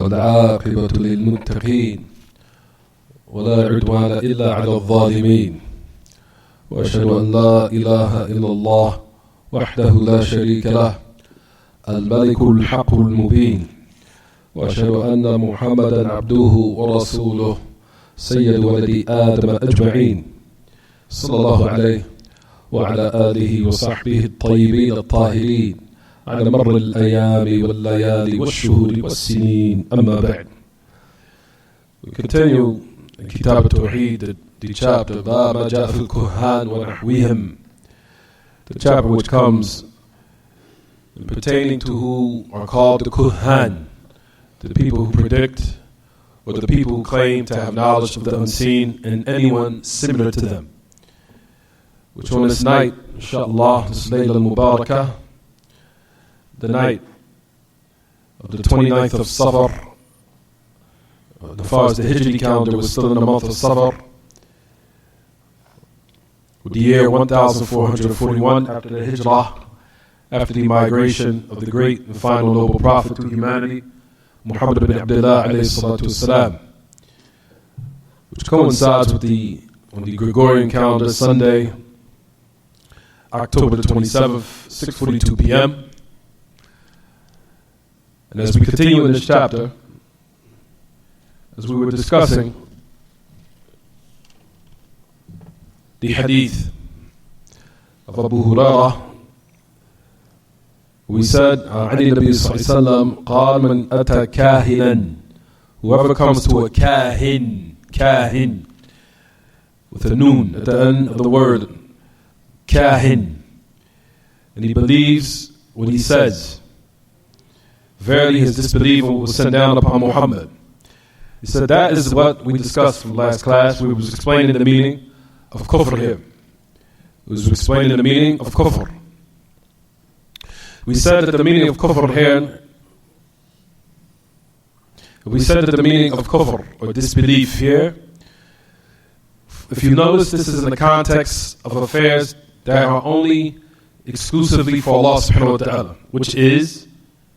والعاقبة للمتقين ولا عدوان إلا على الظالمين وأشهد أن لا إله إلا الله وحده لا شريك له الملك الحق المبين وأشهد أن محمدا عبده ورسوله سيد ولد آدم أجمعين صلى الله عليه وعلى آله وصحبه الطيبين الطاهرين على مر الأيام والليالي والشهور والسنين. أما بعد. We continue in Kitaab At-Tawheed, the chapter ما جاء في الكهان ونحوهم, the chapter which comes pertaining to who are called the Kuhan, the people who predict or the people who claim to have knowledge of the unseen and anyone similar to them. Which on this night, inshaAllah, this Layla al-Mubarakah, the night of the 29th of Safar, as far as the Hijri calendar was still in the month of Safar, with the year 1441 after the Hijrah, after the migration of the great and final noble prophet to humanity, Muhammad ibn Abdullah alayhi salatu wasalam, which coincides with on the Gregorian calendar, Sunday, October the 27th, 6:42 p.m. And as we continue in this chapter, as we were discussing the hadith of Abu Hurairah, we said, Ali Nabi Sallallahu Alaihi Wasallam, قال من أتى كاهنا, whoever comes to a kahin, with a noon at the end of the word, kahin, and he believes what he says, verily his disbelief will send down upon Muhammad. He said that is what we discussed from last class. We was explaining the meaning of kufr here. We was explaining the meaning of kufr. We said that the meaning of kufr here, or disbelief here, if you notice, this is in the context of affairs that are only exclusively for Allah subhanahu wa ta'ala, which is,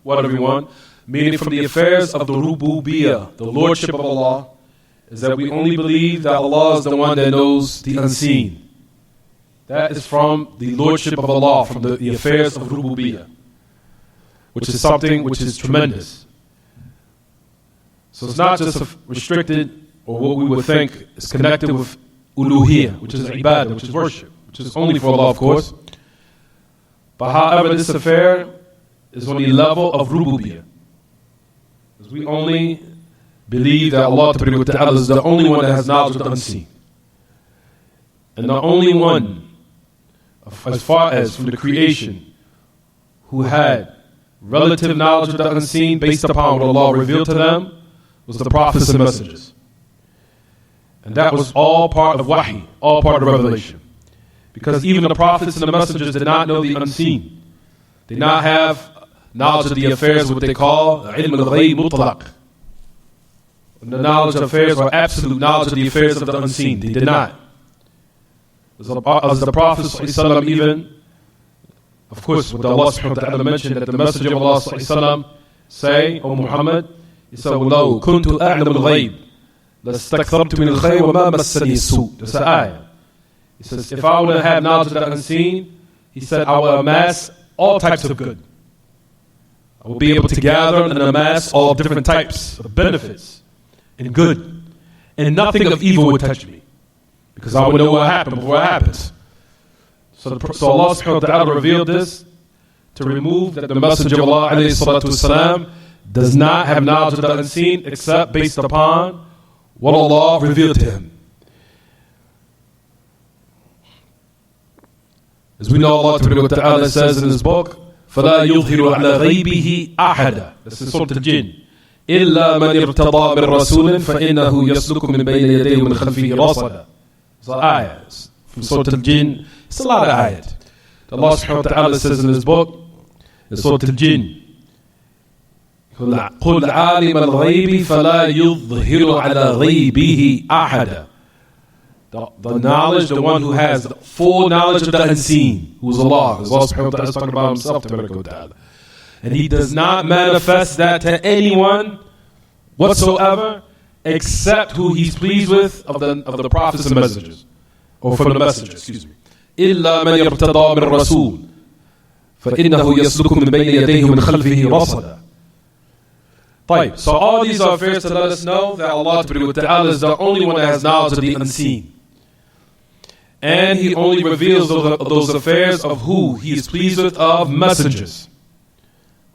what everyone, meaning from the affairs of the rububiyyah, the lordship of Allah, is that we only believe that Allah is the one that knows the unseen. That is from the lordship of Allah, from the affairs of rububiyyah, which is something which is tremendous. So it's not just restricted, or what we would think is connected with uluhiyyah, which is ibadah, which is worship, which is only for Allah, of course. But however, this affair is on the level of rububiyyah. Because we only believe that Allah Ta'ala is the only one that has knowledge of the unseen. And the only one, as far as from the creation, who had relative knowledge of the unseen based upon what Allah revealed to them, was the prophets and messengers. And that was all part of wahi, all part of revelation. Because even the prophets and the messengers did not know the unseen. They did not have knowledge of the affairs, what they call ilm al-ghayb mutlaq. The knowledge of affairs, or absolute knowledge of the affairs of the unseen. They did not. As the Prophet ﷺ even, of course, what Allah subhanahu wa ta'ala mentioned, that the Messenger of Allah ﷺ say, O Muhammad, he said, وَلَوْ كُنْتُ أَعْلَمُ الْغَيْبِ لَاسْتَكْثَرْتُ مِنَ الْخَيْرِ وَمَا مَسَّنِي السُّوءُ. That's an ayah. He says, if I would have knowledge of the unseen, he said, I will amass all types of good. I will be able to gather and amass all different types of benefits and good. And nothing of evil would touch me. Because I would know what happened before it happens. So Allah subhanahu wa ta'ala revealed this to remove that the Messenger of Allah alayhi salatu wasalam does not have knowledge of the unseen except based upon what Allah revealed to him. As we know, Allah Ta'ala says in His book, فَلَا يُظْهِرُ عَلَى غَيْبِهِ أَحَدًا. This is Surah Al-Jinn. إِلَّا مَنِ ارْتَضَى مِنْ رَسُولٍ فَإِنَّهُ يَسْلُكُ مِنْ بَيْنِ يَدَيْهِ وَمِنْ خَلْفِهِ رَصَدًا. It's an ayat from Surah Al-Jinn. It's a lot of ayat. Allah subhanahu wa ta'ala says in His book, in Surah Al-Jinn, قُلْ عَالِمَ الْغَيْبِ فَلَا يُظْهِرُ عَلَى غَيْبِهِ أَحَدًا. The knowledge, the one who has the full knowledge of the unseen, who is Allah. Allah subhanahu wa ta'ala is talking about Himself, and He does not manifest that to anyone whatsoever except who he's pleased with of the prophets and messengers, or from the messenger, excuse me. إلا من يرتضى من رسول فإنه يسلك من بين يديه ومن خلفه رصدا. طيب, so all these are affairs to let us know that Allah Ta'ala is the only one that has knowledge of the unseen. And He only reveals those affairs of who He is pleased with of messengers.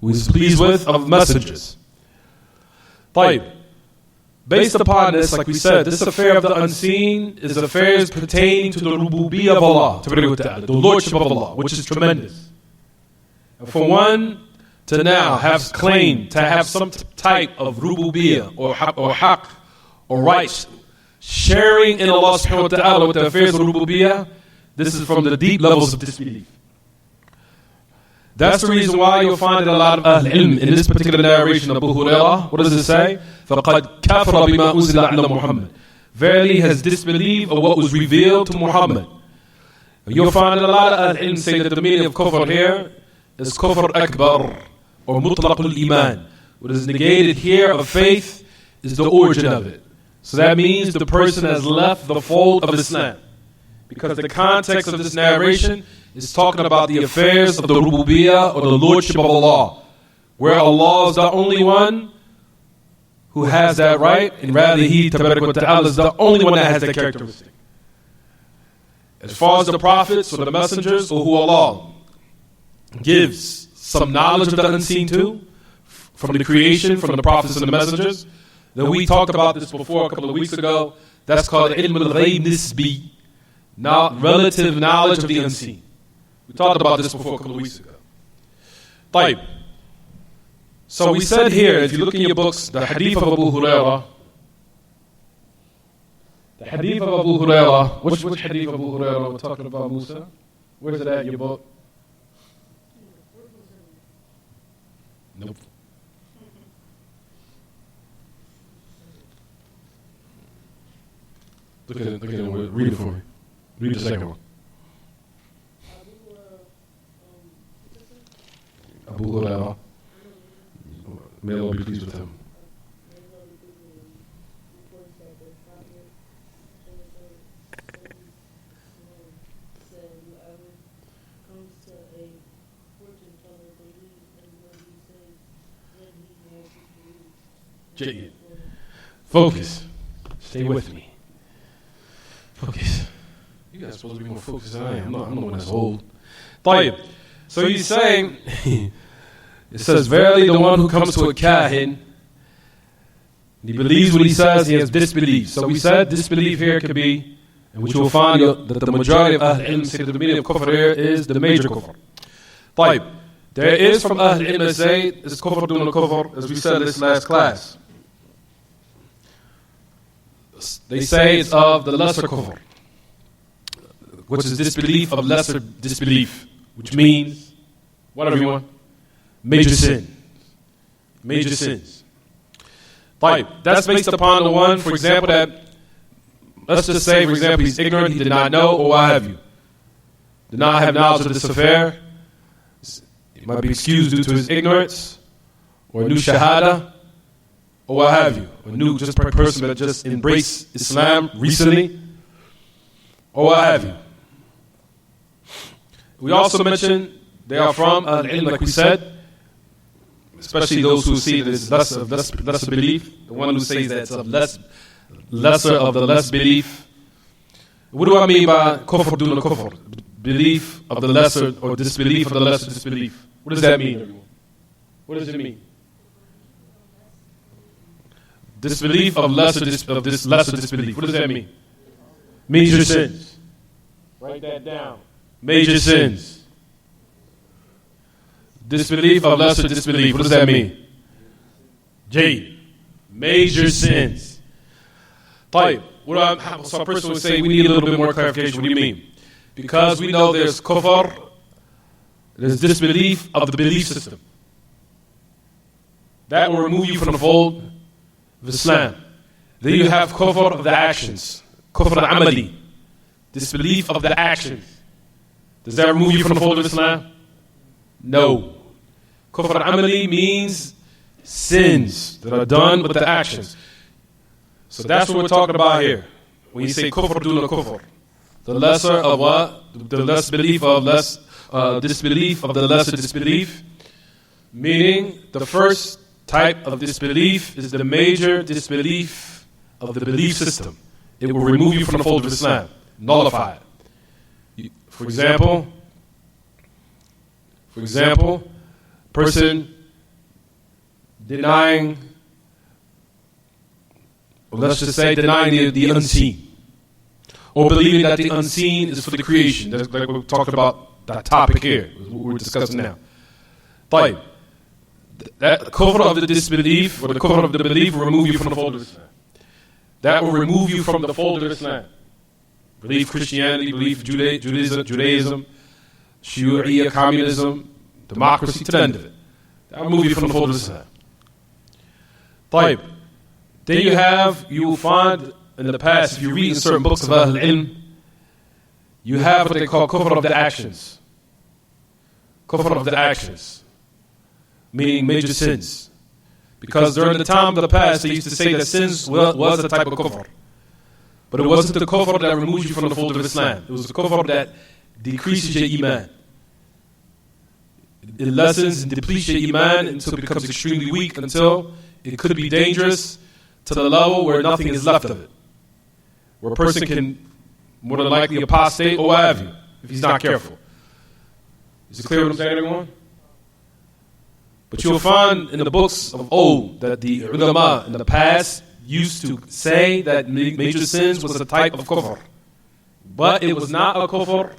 Who He is pleased with of messengers. طيب, based upon this, like we said, this affair of the unseen is affairs pertaining to the rububiyyah of Allah, the lordship of Allah, which is tremendous. And for one to now have claimed to have some type of rububiyyah or haqq or rights, sharing in Allah subhanahu wa ta'ala with the affairs of rububiyyah, this is from the deep levels of disbelief. That's the reason why you'll find that a lot of Ahl-Ilm in this particular narration of Abu Hurairah, what does it say? فَقَدْ كَفَرَ بِمَا أُنزِلَ عَلَى مُحَمَّدٍ. Verily has disbelieved of what was revealed to Muhammad. You'll find that a lot of Ahl-Ilm say that the meaning of kufr here is kufr akbar, or mutlaqul iman. What is negated here of faith is the origin of it. So that means the person has left the fold of Islam. Because the context of this narration is talking about the affairs of the rububiyyah or the lordship of Allah, where Allah is the only one who has that right, and rather He Ta'ala is the only one that has that characteristic. As far as the prophets or the messengers, or who Allah gives some knowledge of the unseen to, from the creation, from the prophets and the messengers, then we talked about this before a couple of weeks ago. That's called ilm al-ghayb nisbi, relative knowledge of the unseen. We talked about this before a couple of weeks ago. طيب. So we said here, if you look in your books, the hadith of Abu Hurairah. The hadith of Abu Hurairah. Which hadith of Abu Hurairah we're talking about, Musa? Where's it at in your book? Nope. Look at it. Read it for me. Read the second one. Abu Hurairah. May Allah be pleased with him. Focus. Stay with me. Focus. You guys are supposed to be more focused than I am. I'm the one that's old. طيب. So he's saying, it says, verily the one who comes to a kahin, he believes what he says, he has disbelief. So we said disbelief here could be, and which you will find that the majority of Ahl-Ilm say that the meaning of kufr here is the major kufr. طيب. There is from Ahl-Ilm that say, it's kufr dun al-kufr, as we said in this last class. They say it's of the lesser kufr, which is disbelief of lesser disbelief, which means, what everyone? Major sin. Major sins. Right. That's based upon the one, for example, that, let's just say, for example, he's ignorant, he did not know, or what have you. Did not have knowledge of this affair. He might be excused due to his ignorance, or a new shahada, or what have you. A new just person that just embraced Islam recently, or what have you. We also mentioned they are from al-ilm, like we said, especially those who see that it's lesser belief. The one who says that it's of lesser of the less belief. What do I mean by kufr dun kufr? Belief of the lesser, or disbelief of the lesser disbelief. What does that mean, everyone? What does it mean? Disbelief of this lesser disbelief. What does that mean? Major sins. Write that down. Major sins. Disbelief of lesser disbelief. What does that mean? J. Major sins. طيب. So a person would say, we need a little bit more clarification. What do you mean? Because we know there's kufr, there's disbelief of the belief system. That will remove you from the fold of Islam. Then you have kufr of the actions. Kufr al-amali. Disbelief of the actions. Does that remove you from the fold of Islam? No. Kufr al-amali means sins that are done with the actions. So that's what we're talking about here. When you say kufr duna kufr, the lesser of what? The less belief of less disbelief of the lesser disbelief. Meaning, the first type of disbelief is the major disbelief of the belief system. It will remove you from the fold of Islam, nullify it. For example, person denying, or let's just say denying the unseen, or believing that the unseen is for the creation. That's like we're talking about that topic here, what we're discussing now. طيب. That kufr of the disbelief, or the kufr of the belief, will remove you from the fold of Islam. That will remove you from the fold of Islam. Believe Christianity, believe Judaism, Shia, communism, democracy, to the end of it. That will remove you from the fold of Islam. طيب. Then you will find in the past, if you read in certain books of Ahl al-Ilm, you have what they call kufr of the actions. Kufr of the actions. Meaning major sins. Because during the time of the past, they used to say that sins was a type of kufr. But it wasn't the kufr that removes you from the fold of Islam. It was the kufr that decreases your iman. It lessens and depletes your iman until it becomes extremely weak, until it could be dangerous to the level where nothing is left of it. Where a person can more than likely apostate or what have you, if he's not careful. Is it clear what I'm saying, everyone? But you'll find in the books of old that the ulama in the past used to say that major sins was a type of kufr. But it was not a kufr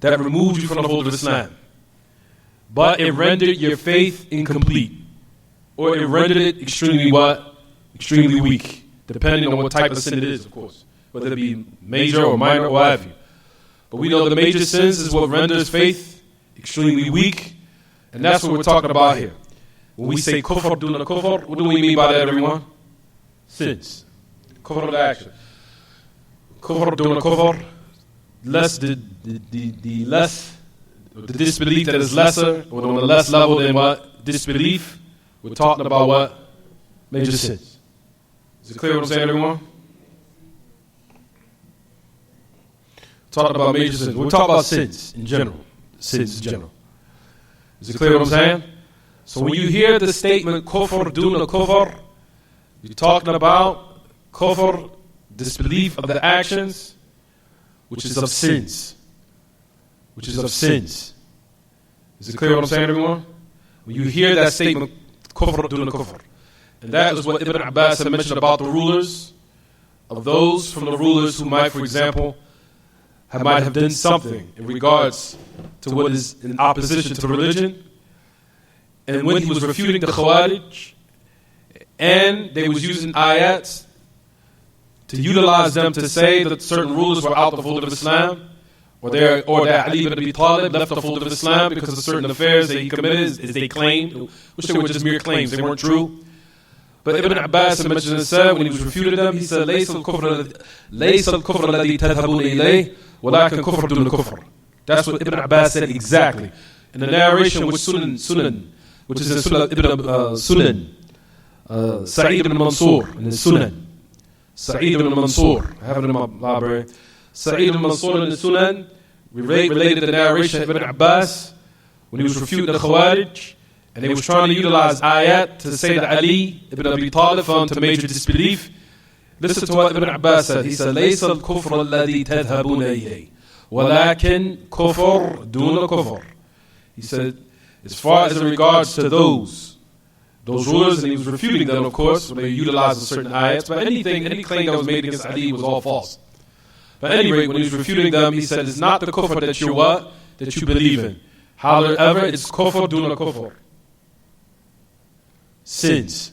that removed you from the fold of Islam. But it rendered your faith incomplete. Or it rendered it extremely what? Extremely weak. Depending on what type of sin it is, of course. Whether it be major or minor or what have you. But we know the major sins is what renders faith extremely weak. And that's what we're talking about here. When we say kufr duna kufr, what do we mean by that, everyone? Sins. Kufr of the action. Kufr duna kufr, less the disbelief that is lesser, or on a less level than what? Disbelief. We're talking about what? Major sins. Is it clear what I'm saying, everyone? Talking about major sins. We're talking about sins in general. Sins in general. Is it clear what I'm saying? So when you hear the statement kufr duna kufr, you're talking about kufr, disbelief of the actions, which is of sins. Which is of sins. Is it clear what I'm saying, everyone? When you hear that statement, kufr duna kufr. And that is what Ibn Abbas had mentioned about the rulers, of those from the rulers who might, for example, might have done something in regards to what is in opposition to religion. And when he was refuting the Khawarij, and they was using ayats to utilize them to say that certain rulers were out the fold of Islam, or that Ali ibn Abi Talib left the fold of Islam because of certain affairs that he committed, as they claimed, which they were just mere claims, they weren't true. But Ibn Abbas mentioned and said, when he was refuting them, he said, لَيْسَ الْكُفْرَ الَّذِي تَذْهَبُونَ إِلَيْهِ وَلَكِنْ كُفْرٌ دُونَ كُفْرٍ. That's what Ibn Abbas said exactly. In the narration which is in Sunan, Sa'id ibn Mansur, in his Sunan. Sa'id ibn Mansur, I have it in my library. Sa'id ibn Mansur in the Sunan, related the narration of Ibn Abbas, when he was refuting the Khawarij, and they was trying to utilize ayat to say that Ali ibn Abi Talib fell into major disbelief. Listen to what Ibn Abbas said. He said, لَيْسَ الْكُفْرَ الَّذِي تَذْهَبُونَ إِلَيْهِ وَلَكِنْ كُفْرٌ دُونَ كُفْرٍ. He said, as far as in regards to those rulers, and he was refuting them, of course, when they utilized certain ayats, but any claim that was made against Ali was all false. But at any rate, when he was refuting them, he said, it's not the kufr that you're what? That you believe in. However, it's kufr duna kufr. Sins.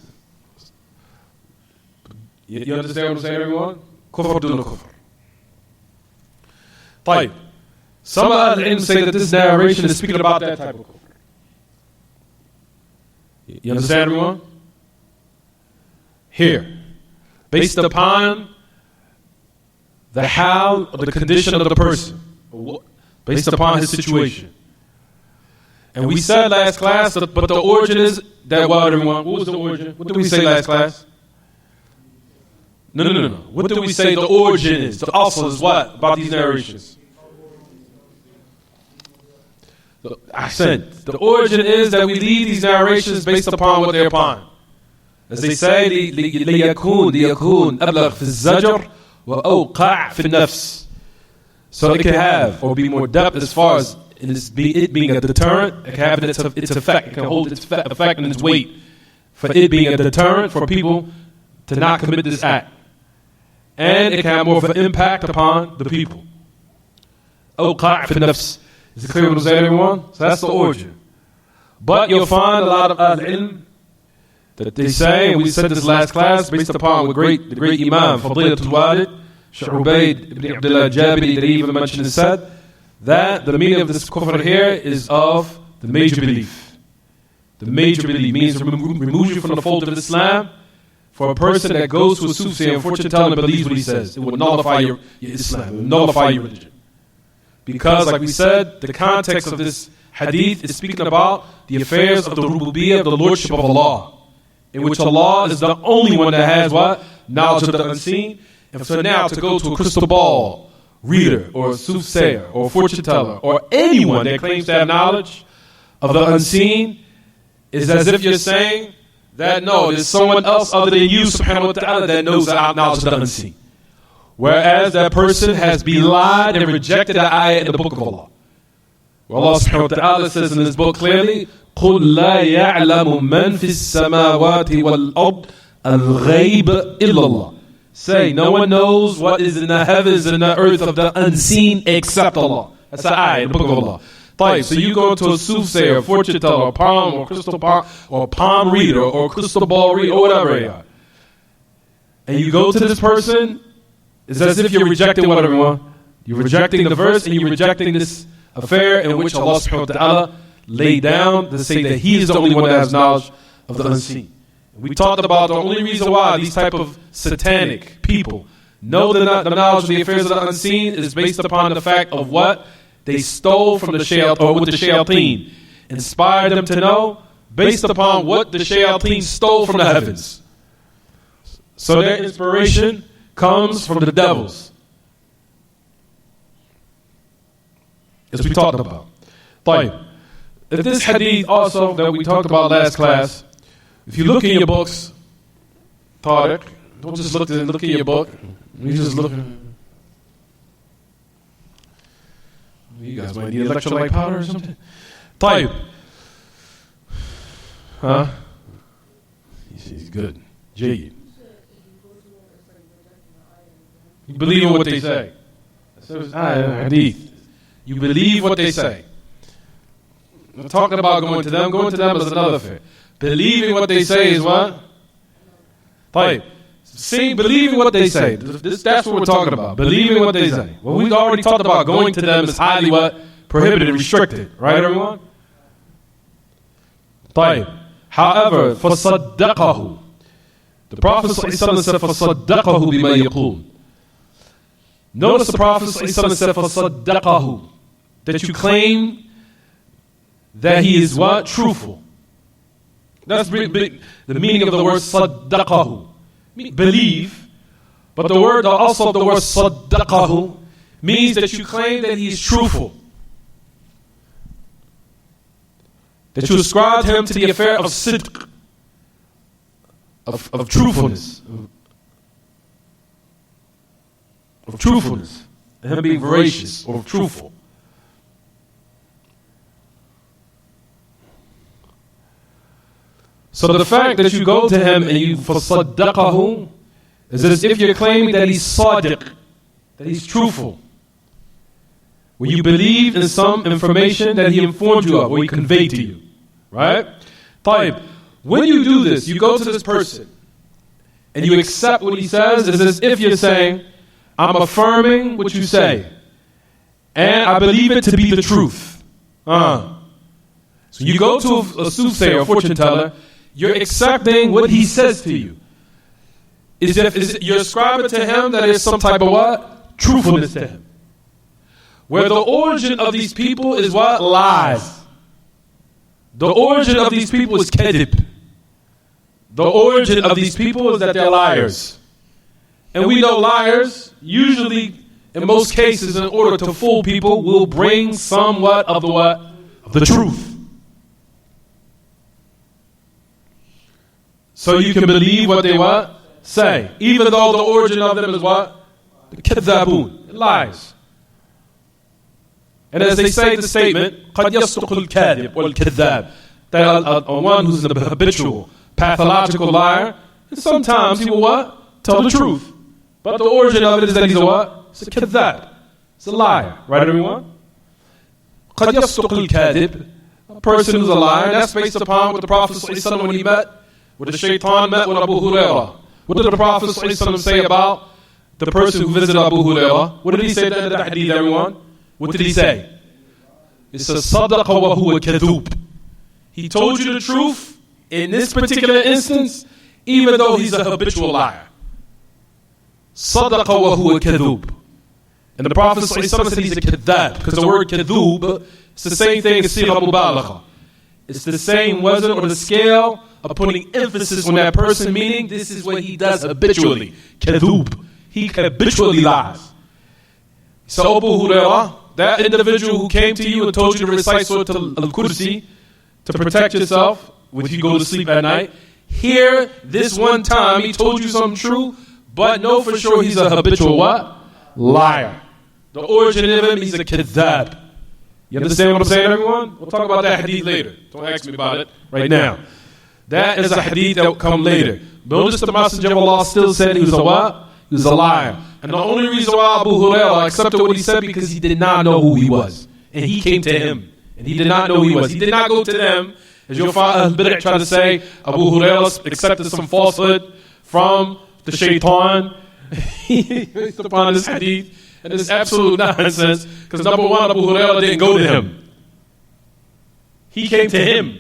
You understand what I'm saying, everyone? Kufr duna kufr. طيب. Some al-ilm say that this narration is speaking about that type of kufr. You understand, everyone? Here, based upon the how or the condition of the person, based upon his situation. And we said last class, but the origin is that what, everyone? What was the origin? What did we say last class? No. What did we say the origin is? The asl is what about these narrations? I said the origin is that we lead these narrations based upon what they're upon. As they say, ليكون أبلغ في الزجر وأوقع في النفس. So it can have or be more depth as far as it being a deterrent. It can have its effect. It can hold its effect and its weight for it being a deterrent for people to not commit this act. And it can have more of an impact upon the people. أوقع في النفس. Is it clear what I'm saying, everyone? So that's the origin. But you'll find a lot of al-ilm that they say, and we said this last class, based upon the great Imam, Fadilatul Walid, Shaykh Ubayd ibn Abdullah Jabiri, that he even mentioned and said, that the meaning of this kufr here is of the major belief. The major belief means removes you from the fold of Islam. For a person that goes to a soothsayer and fortune teller and believes what he says, it will nullify your Islam, it will nullify your religion. Because, like we said, the context of this hadith is speaking about the affairs of the rububiyyah, of the lordship of Allah, in which Allah is the only one that has what? Knowledge of the unseen. And so now to go to a crystal ball reader or a soothsayer or a fortune teller or anyone that claims to have knowledge of the unseen is as if you're saying that no, there's someone else other than you, subhanahu wa ta'ala, that knows the knowledge of the unseen. Whereas that person has belied and rejected the ayah in the book of Allah. Where Allah subhanahu wa ta'ala says in this book clearly, قُلْ لَا يَعْلَمُ مَنْ فِي السَّمَاوَاتِ وَالْأَرْضِ الْغَيْبَ إِلَّا اللَّهِ. Say, no one knows what is in the heavens and the earth of the unseen except Allah. That's the ayah in the book of Allah. طيب, so you go to a soothsayer, fortune teller, or palm, or crystal palm, or palm reader, or crystal ball reader, or whatever you are. And you go to this person, it's as if you're rejecting what, everyone? You're rejecting the verse and you're rejecting this affair in which Allah subhanahu wa ta'ala laid down to say that He is the only one that has knowledge of the unseen. We talked about the only reason why these type of satanic people know the knowledge of the affairs of the unseen is based upon the fact of what they stole from the shayateen, or what the shayateen inspired them to know, based upon what the shayateen stole from the heavens. So their inspiration comes from the devils, as we talked about. طيب, if this hadith also that we talked about last class, if you look in your books, Tariq, don't just look in your book. You just look. You guys might need electrolyte powder or something. طيب. Huh? He's good. Jayyid. You believe in what they say. Hadith. You believe what they say. I'm talking about going to them. Going to them is another affair. Believing what they say is what? Believing what they say. That's what we're talking about. Believing what they say. Well, we've already talked about going to them is highly what? Prohibited and restricted. Right, everyone? However, فَصَدَّقَهُ, the Prophet ﷺ said, فَصَدَّقَهُ بِمَا يَقُولُ. Notice the Prophet ﷺ said, فَصَدَّقَهُ, that you claim that he is what? Truthful. That's the meaning of the word صَدَّقَهُ. Believe, but the word also of the word صَدَّقَهُ means that you claim that he is truthful. That you ascribe him to the affair of sidq, of truthfulness. Of truthfulness. Him being veracious or truthful. So the fact that you go to him and you فَصَدَّقَهُ is as if you're claiming that he's sadiq, that he's truthful. When you believe in some information that he informed you of or he conveyed to you. Right? طيب, when you do this, you go to this person and you accept what he says, it's as if you're saying, I'm affirming what you say and I believe it to be the truth. So you go to a soothsayer or fortune teller, you're accepting what he says to you. You're ascribing to him that there's some type of what? Truthfulness to him. Where the origin of these people is what? Lies. The origin of these people is kadib. The origin of these people is that they're liars. And we know liars, usually, in most cases, in order to fool people, will bring somewhat of the what? Of the truth. So you can believe what they what? Say. Even though the origin of them is what? The kidhaboon. Lies. And as they say the statement, قَدْ يَصْدُقُ الْكَاذِبُ وَالْكَذَّابُ, that one who's a habitual, pathological liar, and sometimes he will what? Tell the truth. But the origin of it is that he's a what? It's a kadhab. It's a liar. Right, everyone? قَدْ يَصْدُقُ الْكَاذِبُ, a person who's a liar. That's based upon what the Prophet ﷺ, when he met, when the shaitan met with Abu Hurairah. What did the Prophet ﷺ say about the person who visited Abu Hurairah? What did he say at the end of the hadith, everyone? What did he say? It says, صَدَقَ وَهُوَ كَذُوب. He told you the truth in this particular instance, even though he's a habitual liar. صَدَقَ وَهُوَ كَذُوب. And the Prophet ﷺ said he's a kadhab, because the word kadhub, it's the same thing as sigha mubalagha. It's the same wazn or the scale of putting emphasis on that person, meaning this is what he does habitually. Kadhub. He habitually lies. So Abu Hurairah, that individual who came to you and told you to recite Surah Al-Kursi to protect yourself when you go to sleep at night, here, this one time, he told you something true, but know for sure he's a habitual what? Liar. The origin of him, he's a kadhab. You understand what I'm saying, everyone? We'll talk about that hadith later. Don't ask me about it right now. That is a hadith that will come later. Notice the Messenger of Allah still said he was a what? He was a liar. And the only reason why Abu Hurairah accepted what he said, because he did not know who he was. And he came to him. And he did not know who he was. He did not go to them. As your father Bid'ah tried to say, Abu Hurairah accepted some falsehood from the shaitan based upon this hadith. And it's absolute nonsense. Because number one, Abu Hurairah didn't go to him. He came to him.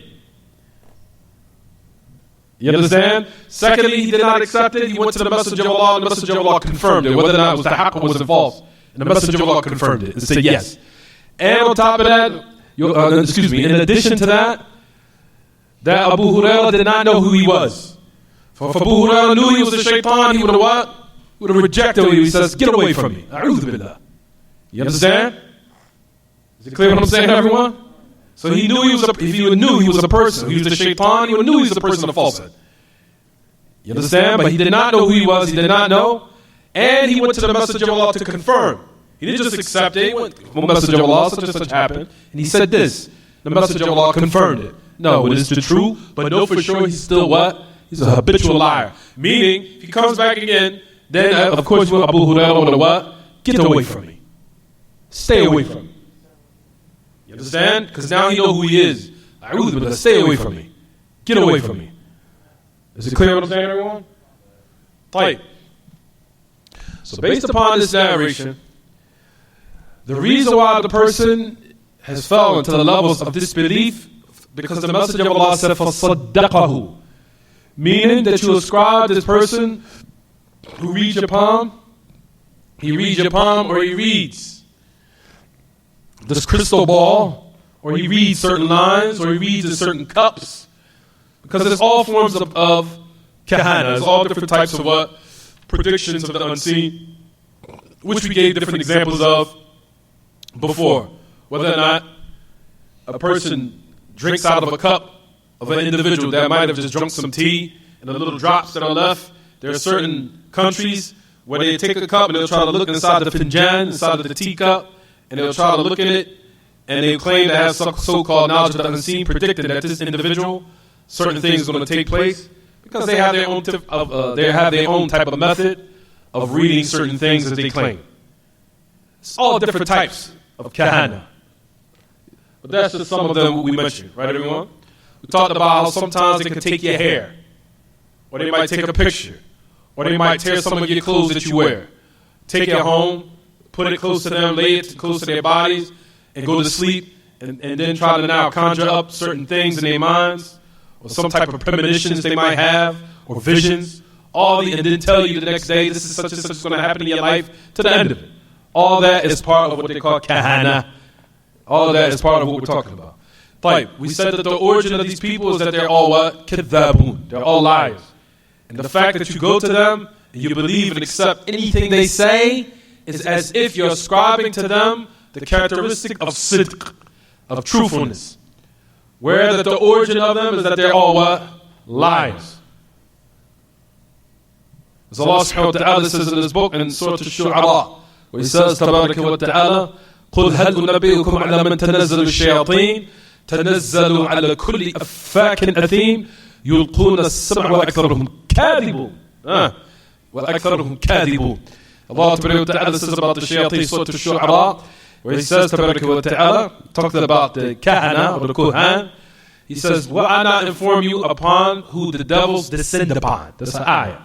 You understand? Secondly, he did not accept it. He went to the Messenger of Allah, and the Messenger of Allah confirmed it, whether or not it was the haqq or was it false. And the Messenger of Allah confirmed it and said yes. And on top of that, in addition to that, that Abu Hurairah did not know who he was. For if Abu Hurairah knew he was a shaitan, he would have what? He would have rejected him. He says, get away from me. A'udhu billah. You understand? Is it clear what I'm saying, everyone? So he knew if he knew he was a person, he was a shaitan, he knew he was a person of falsehood. You understand? But he did not know who he was, he did not know. And he went to the Messenger of Allah to confirm. He didn't just accept it. He went to the Messenger of Allah, such and such happened. And he said this. The Messenger of Allah confirmed it. No, it is the truth, but know for sure he's still what? He's a habitual liar. Meaning, if he comes back again, then of course Abu Hurairah would what? Get away from me. Stay away from me. You understand? Because now he knows who he is. Stay away from me. Get away from me. Is it clear what I'm saying, everyone? Tight. So based upon this narration, the reason why the person has fallen to the levels of disbelief, because the Messenger of Allah said, فَصَدَّقَهُ, meaning that you ascribe this person who reads your palm, he reads your palm, or he reads this crystal ball, or he reads certain lines, or he reads in certain cups, because it's all forms of kahana. It's all different types of what? Predictions of the unseen, which we gave different examples of before. Whether or not a person drinks out of a cup of an individual that might have just drunk some tea, and the little drops that are left. There are certain countries where they take a cup and they'll try to look inside the finjan, inside of the teacup, and they'll try to look at it, and they claim to have some so-called knowledge of the unseen, predicting that this individual, certain things are going to take place, because they have their own type of method of reading certain things as they claim. It's all different types of kahana. But that's just some of them we mentioned, right, everyone? We talked about how sometimes they can take your hair, or they might take a picture, or they might tear some of your clothes that you wear, take it home, put it close to them, lay it close to their bodies, and go to sleep, and then try to now conjure up certain things in their minds, or some type of premonitions they might have, or visions, and then tell you the next day, this is such and such going to happen in your life, to the end of it. All that is part of what they call kahana. All of that is part of what we're talking about. طيب, we said that the origin of these people is that they're all what? كذابون. They're all liars. And the fact that you go to them and you believe and accept anything they say is as if you're ascribing to them the characteristic of sidq, of truthfulness. Where that the origin of them is that they're all what? Liars. As Allah subhanahu wa ta'ala says in this book in Surah Al-Shu'ara, where He says, تبارك وتعالى, قل هل أنبئكم على من تنزل الشياطين تنزل على كل أفاك أثيم يلقون السمع وأكثرهم كاذبون. وأكثرهم كاذبون. Allah subhanahu wa ta'ala says about the shayateen, Surah Al-Shu'ara, where He says, تبارك وتعالى, talking about the kahana or the kuhan, He says, will I not inform you upon who the devils descend upon? That's an ayah.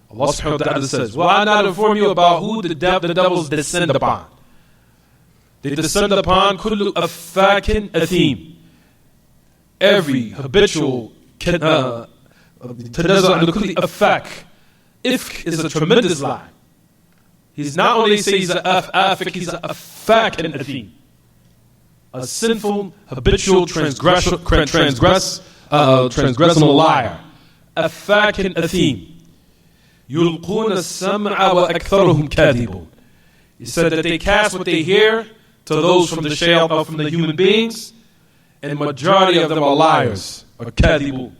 Allah subhanahu wa ta'ala says, will I not inform you about who the devils descend upon? They descend upon kullu affakin athim. Every habitual tanazzal ala kulli affak. Ifk is a tremendous lie. He's not only saying he's an affak, he's an affak and athim. A sinful, habitual, transgressible liar. Affak and athim. يلقون السمع وأكثرهم كاذبون. He said that they cast what they hear to those from the human beings, and majority of them are liars, or kadhibun.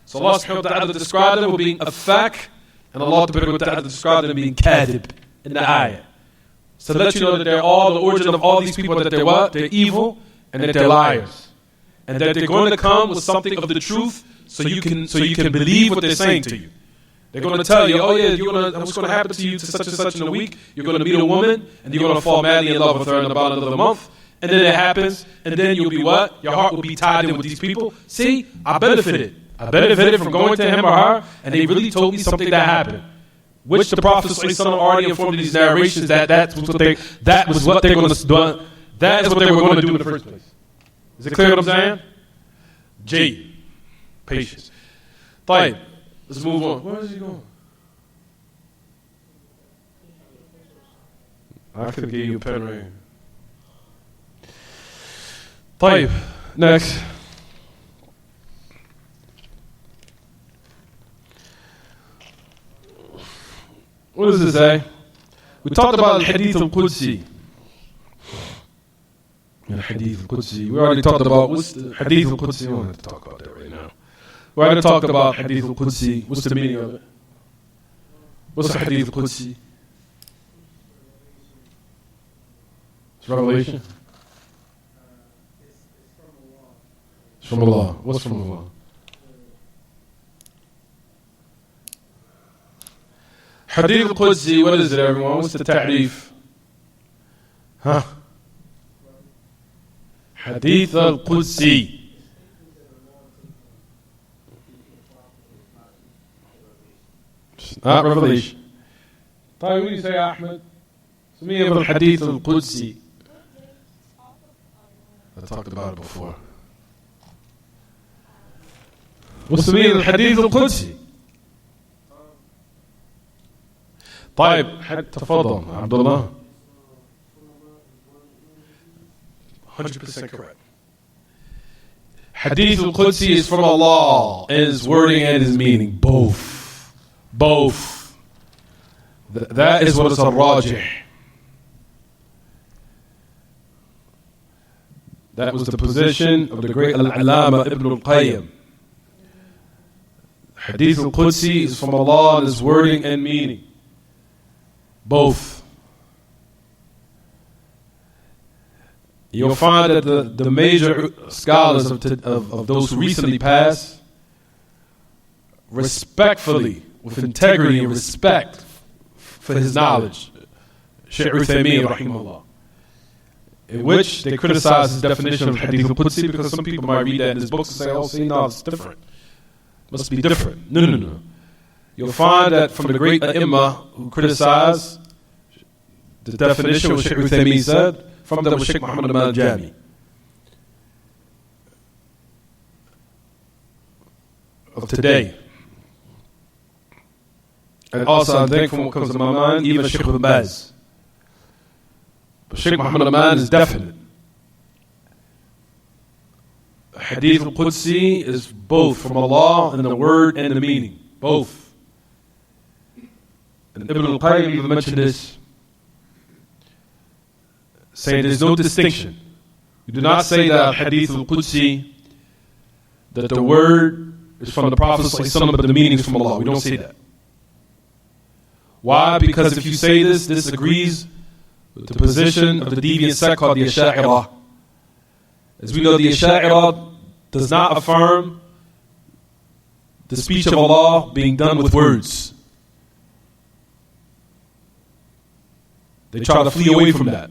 So Allah subhanahu wa ta'ala described them as being affak, and Allah subhanahu wa ta'ala described them as being kadhib in the ayah. So to let you know that they're all, the origin of all these people, that they're what? They're evil, and that they're liars. And that they're going to come with something of the truth, so you can believe what they're saying to you. They're going to tell you, oh yeah, what's going to happen to you to such and such in a week? You're going to meet a woman, and you're going to fall madly in love with her in about another month. And then it happens, and then you'll be what? Your heart will be tied in with these people. See, I benefited. I benefited from going to him or her, and they really told me something that happened. Which the Prophet ﷺ already informed in these narrations that was what they're going to do. That is what they were going to do in the first place. Is it clear what I'm saying? J. Patience. طيب. Let's move on. Where is he going? I could give you a pen right here. طيب. Next. What does it say? We talked about Hadith al-Qudsi. Hadith al-Qudsi. We already talked about what's the Hadith al-Qudsi. We don't have to talk about that right now. We're going to talk about Hadith al-Qudsi. What's the meaning of it? What's the Hadith al-Qudsi? It's revelation. It's from Allah. What's from Allah? Hadith al-Qudsi, what is it, everyone? What's the ta'rif? Huh? Hadith al-Qudsi. Not revelation. طيب, what do you say, Ahmed? It's me of al-Hadith al-Qudsi. I talked about it before. What's the meaning of al-Hadith al-Qudsi? طيب, تفضل, Abdullah. 100% correct. Hadith al-Qudsi is from Allah in His wording and His meaning. Both. That is what is Ar-Rajih. That was the position of the great Al-Alama Ibn al-Qayyim. Hadith al-Qudsi is from Allah in His wording and meaning. Both. You'll find that the major scholars of those who recently passed, respectfully, with integrity and respect for his knowledge, Shaykh Uthaymeen rahimahullah, in which they criticize his definition of Hadith al-Qudsi, because some people might read that in his books and say, oh, see, no, it's different. Must be different. No. You'll find that from the great A'imma who criticize the definition, what Shaykh Uthaymeen said, from that was Shaykh Muhammad al-Jami. Of today. And also, I think from what comes to my mind, even Shaykh Ibn Baz. But Shaykh Muhammad al-Man is definite. Hadith al-Qudsi is both from Allah and the word and the meaning. Both. And Ibn al-Qayyim even mentioned this, saying there's no distinction. We do not say that Hadith al-Qudsi, that the word is from the Prophet ﷺ, but the meaning is from Allah. We don't say that. Why? Because if you say this agrees with the position of the deviant sect called the Asha'irah. As we know, the Asha'irah does not affirm the speech of Allah being done with words. They try to flee away from that,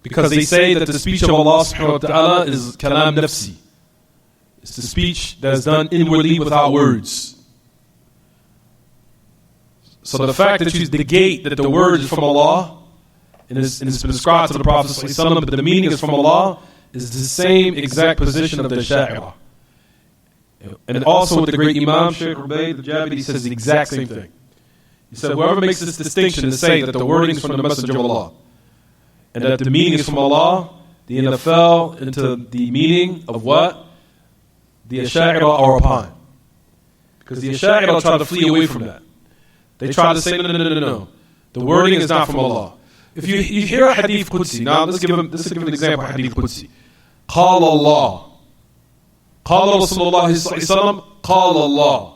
because they say that the speech of Allah subhanahu wa ta'ala is kalam nafsi. It's the speech that is done inwardly without words. So the fact that you negate that the word is from Allah and it's been ascribed to the Prophet ﷺ, but the meaning is from Allah, is the same exact position of the Asha'irah. And also with the great Imam Shaykh Rubayd al-Jabiri, he says the exact same thing. He said, whoever makes this distinction to say that the wording is from the Messenger of Allah and that the meaning is from Allah, the end fell into the meaning of what the Asha'irah are upon. Because the Asha'irah try to flee away from that. They try to say, no. The wording is not from Allah. If you hear a Hadith Qudsi, now let's give an example of Hadith Qudsi. Qala Allah. Qala Rasulullah sallallahu Qala Allah.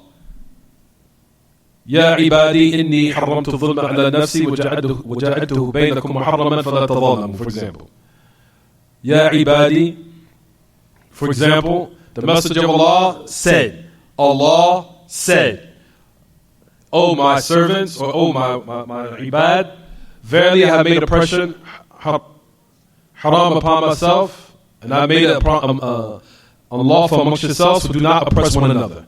يا عبادي إني حرمت الظلم على نفسي وجعلته بينكم محرما فلا تظالموا. For example, يا عبادي. For example, the Messenger of Allah said, O my servants, or O my ibad, verily I have made oppression haram upon myself, and I made it unlawful amongst yourselves, so do not oppress one another.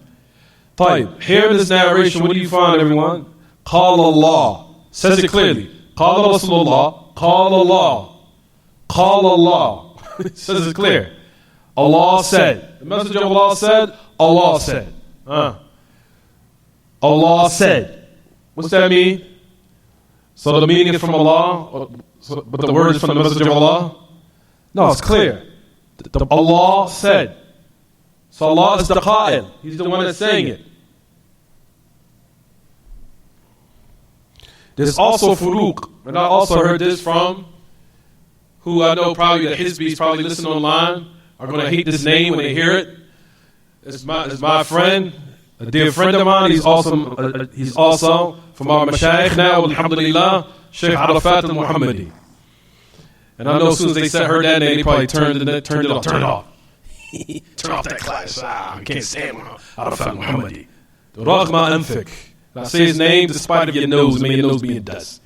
طيب, here in this narration, what do you find, everyone? Qala Allah. Says it clearly. Qala Rasulullah. Qala Allah. It says it clear. Allah said. The Messenger of Allah said. Allah said. Allah said. What's that mean? So the meaning is from Allah, but the word is from the Messenger of Allah? No, it's clear. Allah said. So Allah is the Qa'il. He's the one that's saying it. There's also furuq. And I also heard this from who I know probably the Hizbis probably listen online are going to hate this name when they hear it. It's my friend, a dear friend of mine. He's also from our mashayikh now, alhamdulillah, Shaykh Arafat al-Muhammadi. And I know as soon as they heard that name, they probably turned it off. Turn off that class. I can't stand Arafat al-Muhammadi. Raghma anfik. I say his name despite of your nose, may your nose be in dust.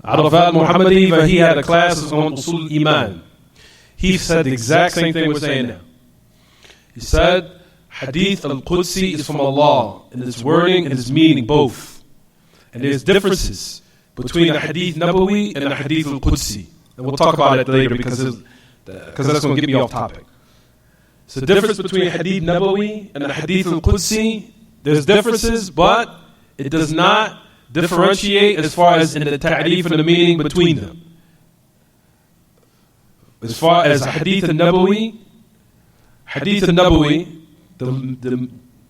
Arafat al-Muhammadi, he had a class on Usul Iman. He said the exact same thing we're saying now. He said, Hadith al-Qudsi is from Allah in its wording and its meaning, both. And there's differences between the Hadith Nabawi and the Hadith al-Qudsi. And we'll talk about it later because that's going to get me off topic. So the difference between Hadith Nabawi and the Hadith al-Qudsi, there's differences, but it does not differentiate as far as in the ta'rif and the meaning between them. As far as Hadith al-Nabawi,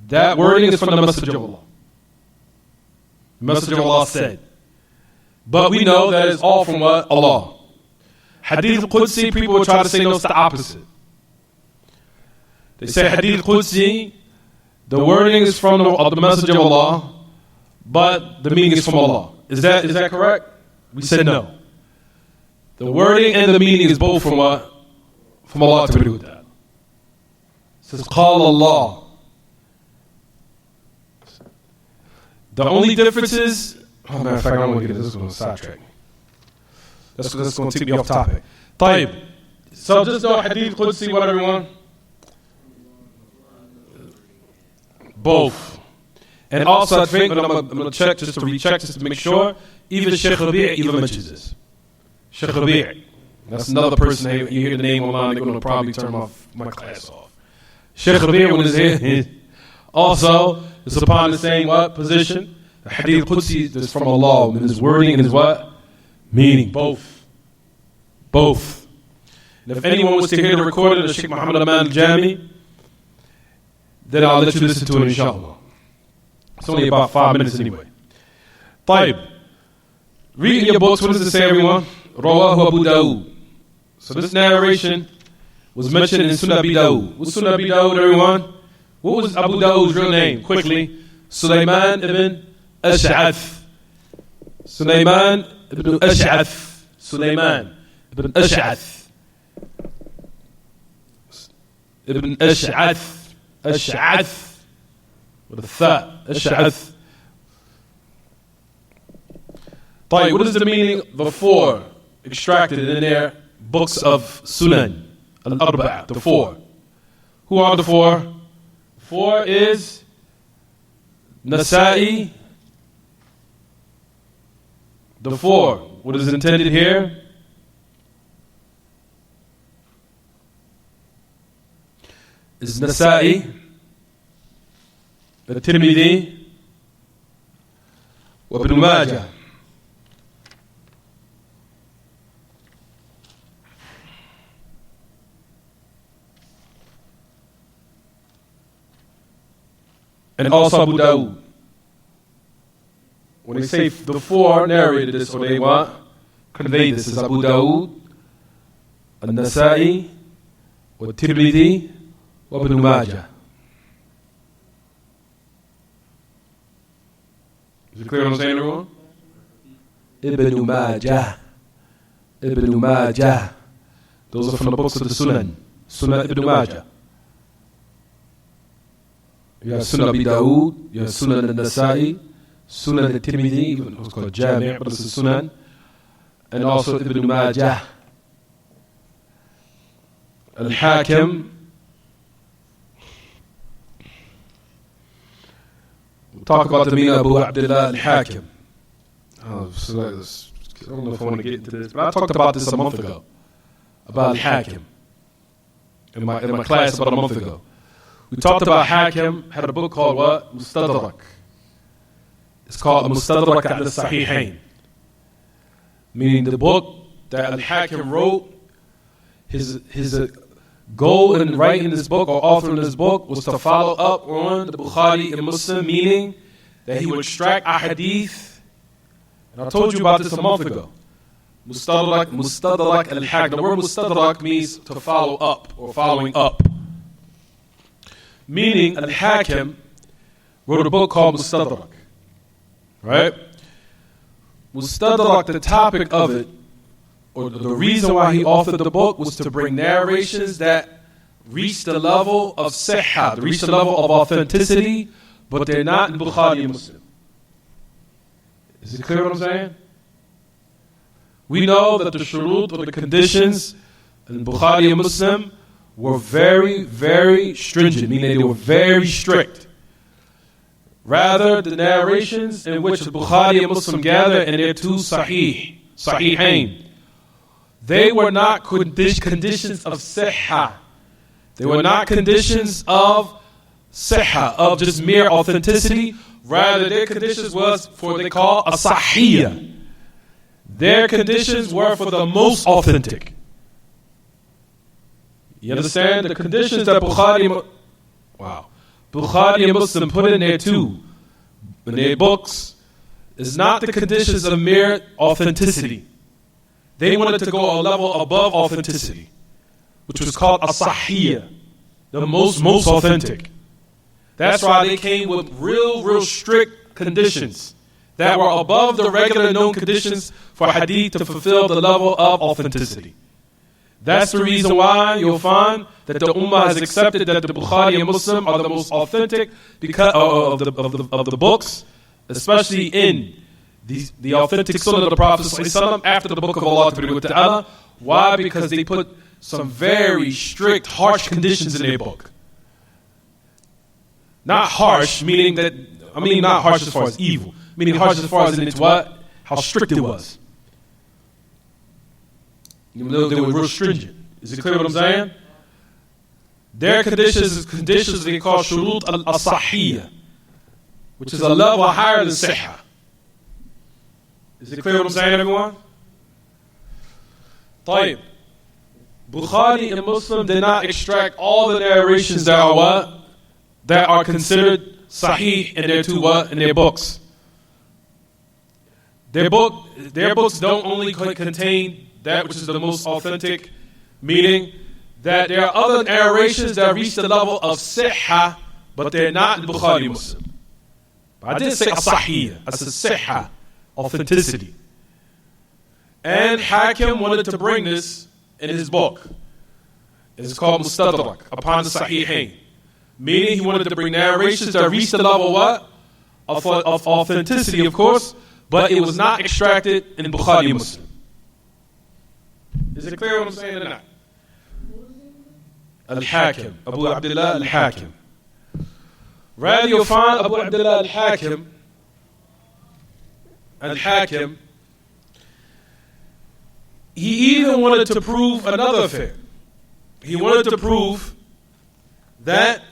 that wording is from the Messenger of Allah. The Messenger of Allah said. But we know that it's all from what? Allah. Hadith al-Qudsi, people will try to say no, it's the opposite. They say Hadith al-Qudsi, the wording is from the Messenger of Allah, but the meaning is from Allah. Is that correct? We said no. The wording and the meaning is both from what? From Allah to do with that. It says, Qala Allah. The only difference is, matter of fact, I don't want to get this. This is going to sidetrack me. That's going to take me off topic. طيب. So just know Hadith Qudsi, what everyone? Both. And also I think, but I'm going to check just to recheck, just to make sure, even Shaykh Rabi' even mentions this. Shaykh Rabi'. That's another person, you hear the name online, they're going to probably turn my class off. Shaykh Rabi' when he's here, also, it's upon the same what? Position. The Hadith Qudsi is from Allah, and his wording and his what? Meaning. Both. And if anyone was to hear the recording of Sheikh Muhammad Aman al-Jami, then I'll let you listen to it inshallah. It's only about 5 minutes anyway. طيب. Read in your books, what does it say, everyone? Rawahu Abu Dawood. So this narration was mentioned in Sunnah Abi Dawood. What's Sunnah Abi Dawood, everyone? What was Abu Dawood's real name? Quickly. Sulaiman ibn Ash'ath. Sulaiman ibn Ash'ath. Sulaiman ibn Ash'ath. Ibn Ash'ath. Ash'ath. With a tha. Ash'ath. What is the meaning of the four extracted in their books of Sunan? Al-Arba'a, the four. Who are the four? Four is Nasa'i. The four. What is intended here? Is Nasa'i, At-Tirmidhi, wa Ibn Majah. And also Abu Dawood. When they say the four narrated this, or they want convey this as Abu Dawood, An-Nasa'i, wa Tirmidhi, wa Ibn Majah. Is it clear what I'm saying, everyone? Ibn Majah. Ibn Majah. Those are from the books of the Sunan. Sunan Ibn Majah. You have Sunan Abi Dawood, you have Sunan al-Nasa'i, Sunan al-Tirmidhi, it's called Jami', but it's a Sunan, and also Ibn Majah. Al-Hakim, we'll talk about the meaning of Abu Abdullah al-Hakim. I don't know if I want to get into this, but I talked about this a month ago, about al-Hakim, in my class about a month ago. We talked about Hakim, had a book called what? Mustadrak. It's called Mustadrak al-Sahihain. Meaning the book that Al-Hakim wrote, his goal in writing this book or authoring this book was to follow up on the Bukhari and Muslim, meaning that he would extract a hadith. And I told you about this a month ago. Mustadrak al-Hakim. The word Mustadrak means to follow up or following up. Meaning, Al-Hakim wrote a book called Mustadrak. Right? Mustadrak, the topic of it, or the reason why he authored the book, was to bring narrations that reach the level of sihha, reach the level of authenticity, but they're not in Bukhari and Muslim. Is it clear what I'm saying? We know that the shurut, or the conditions, in Bukhari and Muslim were very, very stringent, meaning they were very strict. Rather, the narrations in which Bukhari and Muslim gather in their two Sahihain, they were not conditions of sihha. They were not conditions of sihha, of just mere authenticity. Rather, their conditions was for what they call a sahiyya. Their conditions were for the most authentic. You understand? The conditions that Bukhari and Muslim put in there too, in their books, is not the conditions of mere authenticity. They wanted to go a level above authenticity, which was called a sahiyya, the most authentic. That's why they came with real strict conditions that were above the regular known conditions for hadith to fulfill the level of authenticity. That's the reason why you'll find that the Ummah has accepted that the Bukhari and Muslim are the most authentic because of the books, especially in the authentic Sunnah of the Prophet ﷺ after the Book of Allah. Why? Because they put some very strict, harsh conditions in their book. Not harsh, meaning not harsh as far as evil, meaning harsh as far as in its what? How strict it was. They were real stringent. Is it clear what I'm saying? Their conditions they call shurut al-sahiyya, which is a level higher than sihha. Is it clear what I'm saying, everyone? طيب. Bukhari and Muslim did not extract all the narrations that are what? that are considered sahih in their in their books. Their books don't only contain that which is the most authentic, meaning that there are other narrations that reach the level of sihha, but they're not in Bukhari Muslim. But I didn't say as-sahih, I said sihha, authenticity. And Hakim wanted to bring this in his book. It's called Mustadrak, upon the Sahihain. Meaning he wanted to bring narrations that reach the level what? Of authenticity, of course, but it was not extracted in Bukhari Muslim. Is it clear what I'm saying or not? Al-Hakim, Abu Abdullah Al-Hakim. Rather you'll find Abu Abdullah Al-Hakim, he even wanted to prove another affair. He wanted to prove that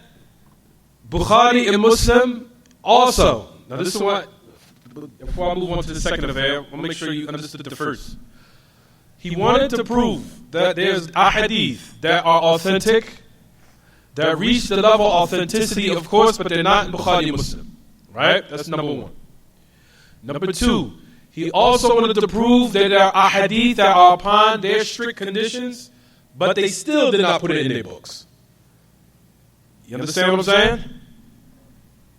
Bukhari and Muslim also. Now this is what, before I move on to the second affair, I'll make sure you understood the first. He wanted to prove that there's ahadith that are authentic, that reach the level of authenticity, of course, but they're not in Bukhari Muslim. Right? That's number one. Number two, he also wanted to prove that there are ahadith that are upon their strict conditions, but they still did not put it in their books. You understand what I'm saying?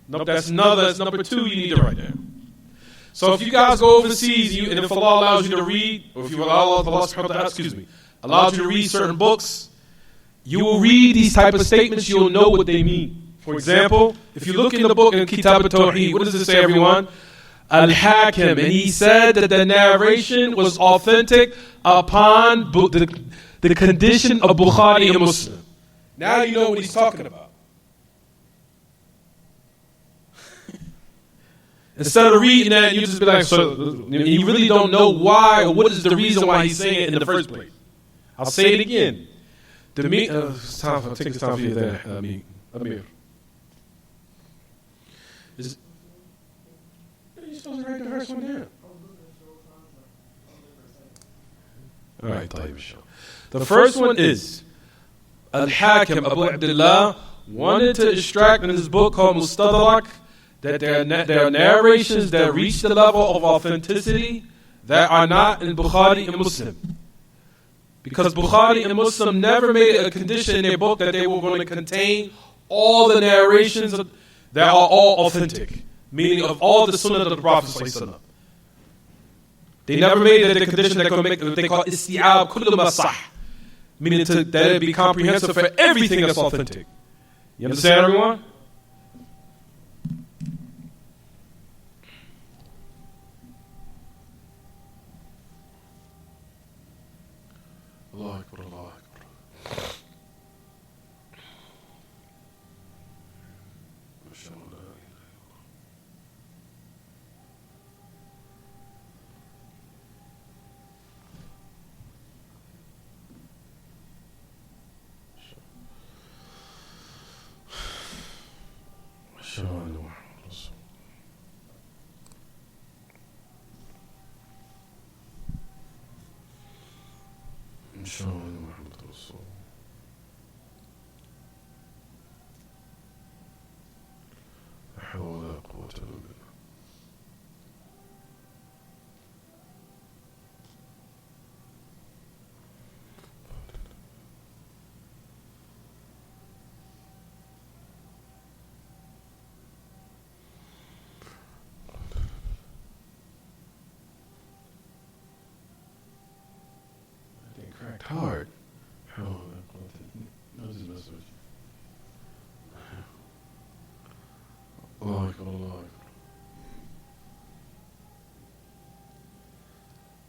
No, that's number two you need to write down. So if you guys go overseas, and if Allah allows you to read, or if you allow Allah allows you to read certain books, you will read these type of statements, you'll know what they mean. For example, if you look in the book in Kitaab At-Tawheed, what does it say, everyone? Al-Hakim, and he said that the narration was authentic upon the condition of Bukhari and Muslim. Now you know what he's talking about. Instead of reading that, you just be like, so you really don't know why or what is the reason why he's saying it in the first place. I'll say it again. It's time for you there, Amir. You're supposed to write the first one down. All right, the first one is Al-Hakim, Abu Abdullah, wanted to extract in his book called Mustadrak that there are narrations that reach the level of authenticity that are not in Bukhari and Muslim. Because Bukhari and Muslim never made a condition in their book that they were going to contain all the narrations that are all authentic, meaning of all the sunnah of the Prophet ﷺ. They never made that the condition that could make what they call isti'ab kullu ma sah, meaning that it be comprehensive for everything that's authentic. You understand, everyone? Allah Akbar, Allah Akbar. Cracked hard. Oh, that was mess with you. Allah Akbar, Allah Akbar.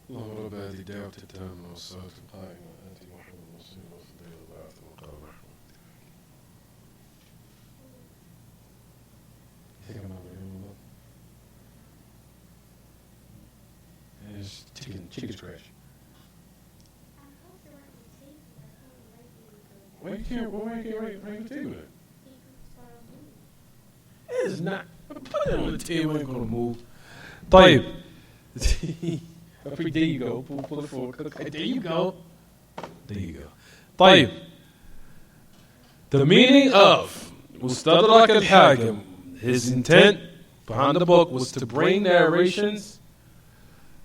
اللهم رب هذه الدعوة التامة والصلاة القائمة آت محمد الوسيلة والفضيلة وبعث مقام محمود. You think I'm not reading that? And it's chicken scratch. Why you can't write the table? It is not. Put it on the table, ain't gonna move. طيب. There you go. Pull it forward. There you go. There you go. طيب. The meaning of, Mustadrak al-Hakim, his intent behind the book was to bring narrations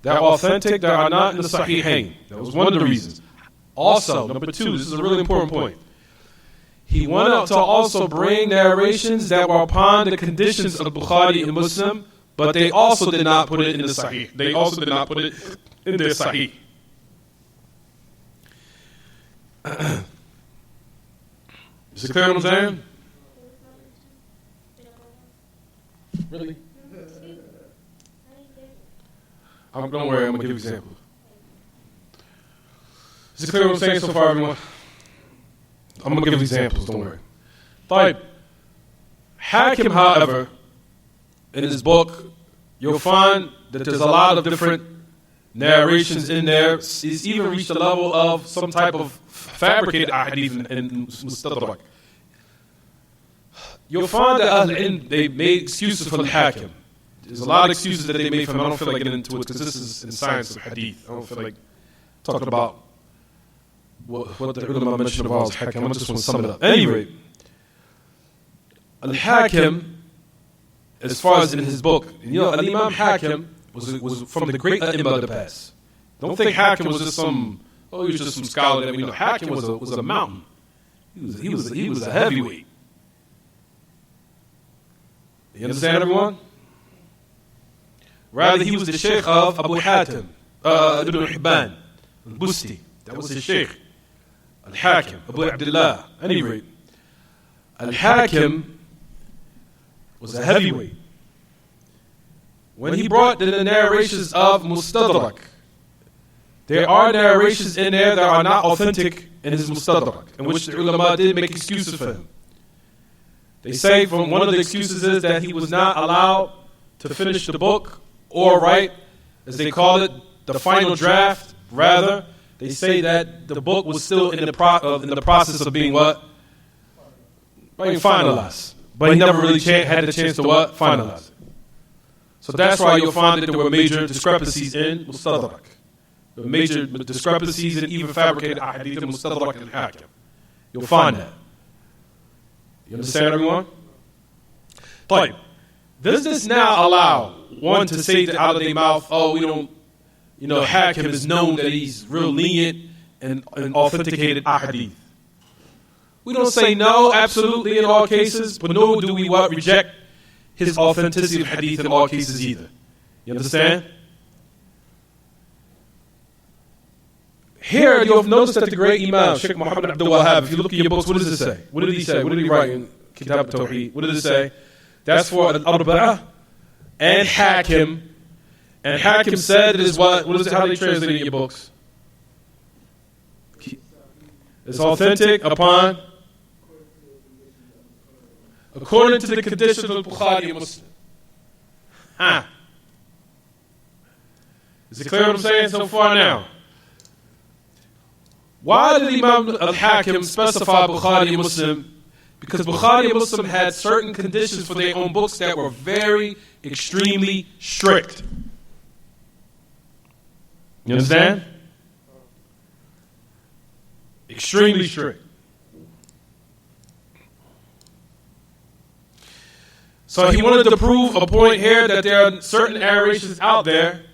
that are authentic, that are not in the Sahihain. That was one of the reasons. Also, number two, this is a really important point. He wanted to also bring narrations that were upon the conditions of Bukhari and Muslim, but they also did not put it in the Sahih. They also did not put it in their Sahih. Is it clear what I'm saying? Really? Don't worry, I'm going to give you examples. Is it clear what I'm saying so far, everyone? I'm going to give examples, don't worry. Taib. Hakim, however, in his book, you'll find that there's a lot of different narrations in there. He's even reached the level of some type of fabricated ahadith in Mustadrak. You'll find that they made excuses for the Hakim. There's a lot of excuses that they made for him. I don't feel like getting into it because this is in science of hadith. I don't feel like talking about what the ulama mentioned about Hakim. I just want to sum it up. Anyway, Al-Hakim, as far as in his book, Al-Imam Hakim was from the great A'imah of the past. Don't think Hakim was just he was just some scholar that we know. Hakim was a mountain. He was a heavyweight. You understand, everyone? Rather, he was the Sheikh of Abu Hatim, Ibn Hibban, Al-Busti. That was his Sheikh. Al-Hakim, Abu Abdullah. Anyway, Al-Hakim was a heavyweight. When he brought the narrations of Mustadrak, there are narrations in there that are not authentic in his Mustadrak, in which the ulama did make excuses for him. They say from one of the excuses is that he was not allowed to finish the book or write, as they call it, the final draft. Rather, they say that the book was still in the process of being what? Being finalized. But he never really had the chance to what? Finalize it. So that's why you'll find that there were major discrepancies in Mustadrak. There were major discrepancies in even fabricated ahadith in Mustadrak and Hakim. You'll find that. You understand, everyone? Taib. Does this now allow one to say out of their mouth, we don't, Hakim is known that he's real lenient and authenticated ahadith? We don't say no, absolutely, in all cases, but nor do we reject his authenticity of hadith in all cases either. You understand? Here, you'll notice that the great Imam, Sheikh Muhammad Abdul Wahhab, if you look in your books, what does it say? What did he say? What did he write in Kitaab At-Tawheed? What did it say? That's for Al-Arba'ah and Hakim. And Hakim said it is what is it? How do they translate it in your books? It's authentic according to the condition of Bukhari and Muslim. Is it clear what I'm saying so far now? Why did Imam al-Hakim specify Bukhari and Muslim? Because Bukhari and Muslim had certain conditions for their own books that were very, extremely strict. You understand? Extremely strict. So he wanted to prove a point here that there are certain narrations out there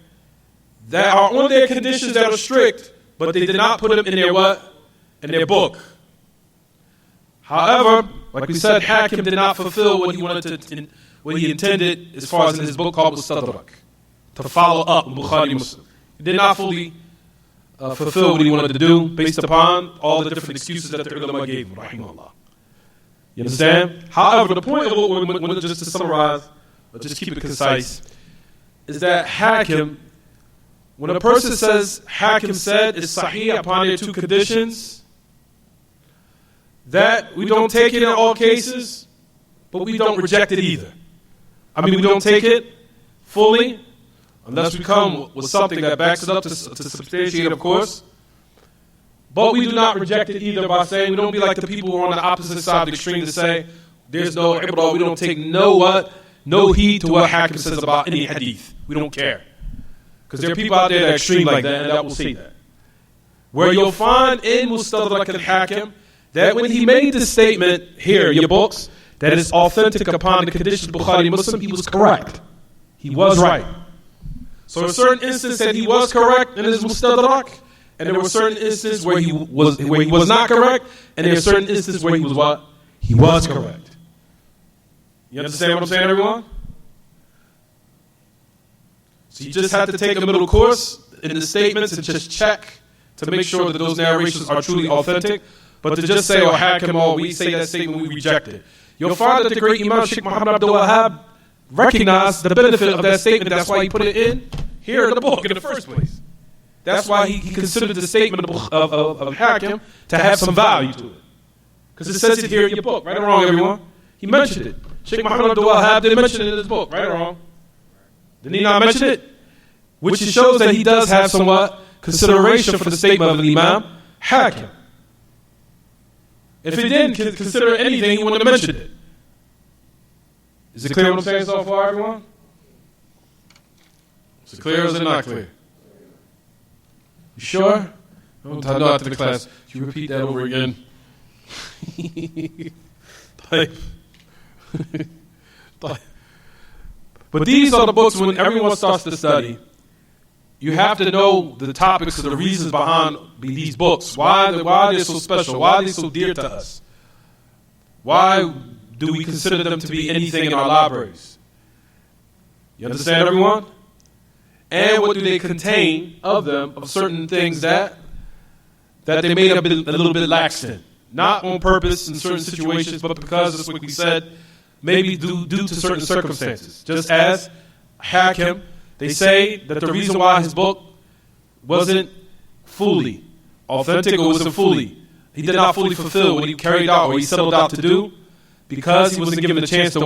that are on their conditions that are strict, but they did not put them in their what? In their book. However, like we said, Hakim did not fulfill what he intended as far as in his book called Mustadrak, to follow up Bukhari Muslim. He did not fully fulfill what he wanted to do based upon all the different excuses that the ulama gave him, rahimahullah. You understand? However, the point of what we want just to summarize, or just keep it concise, is that Hakim, when a person says Hakim said is sahih upon their two conditions, that we don't take it in all cases, but we don't reject it either. We don't take it fully, unless we come with something that backs it up to substantiate, of course. But we do not reject it either by saying, we don't be like the people who are on the opposite side of the extreme to say, there's no ibrah, we don't take no heed to what Hakim says about any hadith. We don't care. Because there are people out there that are extreme like that, and that will say that. Where you'll find in Mustadrak al-Hakim, that when he made this statement here in your books, that is authentic upon the conditions of Bukhari Muslim, he was correct. He was right. So in certain instances that he was correct in his Mustadrak, and there were certain instances where he was not correct, and there are certain instances where he was what? He was correct. You understand what I'm saying, everyone? So you just have to take a middle course in the statements and just check to make sure that those narrations are truly authentic. But to just say, Hakim, we say that statement, we reject it. You'll find that the great Imam Sheikh Muhammad Abdul Wahhab recognized the benefit of that statement. That's why he put it in here in the book in the first place. That's why he considered the statement of Hakim to have some value to it. Because it says it here in your book, right or wrong, everyone? He mentioned it. Sheikh Muhammad Abdul Wahhab didn't mention it in his book, right or wrong? Didn't he not mention it? Which shows that he does have somewhat consideration for the statement of the Imam Hakim. If he didn't consider anything, he wouldn't have mentioned it. Is it clear what I'm saying so far, everyone? Is it clear or is it not clear? You sure? Don't tell no after the class. Can you repeat that over again? But these are the books when everyone starts to study. You have to know the topics and the reasons behind these books. Why they're so special? Why are they so dear to us? Why do we consider them to be anything in our libraries? You understand, everyone? And what do they contain of them, of certain things that they may have been a little bit lax in? Not on purpose in certain situations, but because, that's what we said, maybe due to certain circumstances. Just as Hakim, they say that the reason why his book wasn't fully authentic or wasn't fully, he did not fully fulfill what he carried out or he settled out to do, because he wasn't given a chance to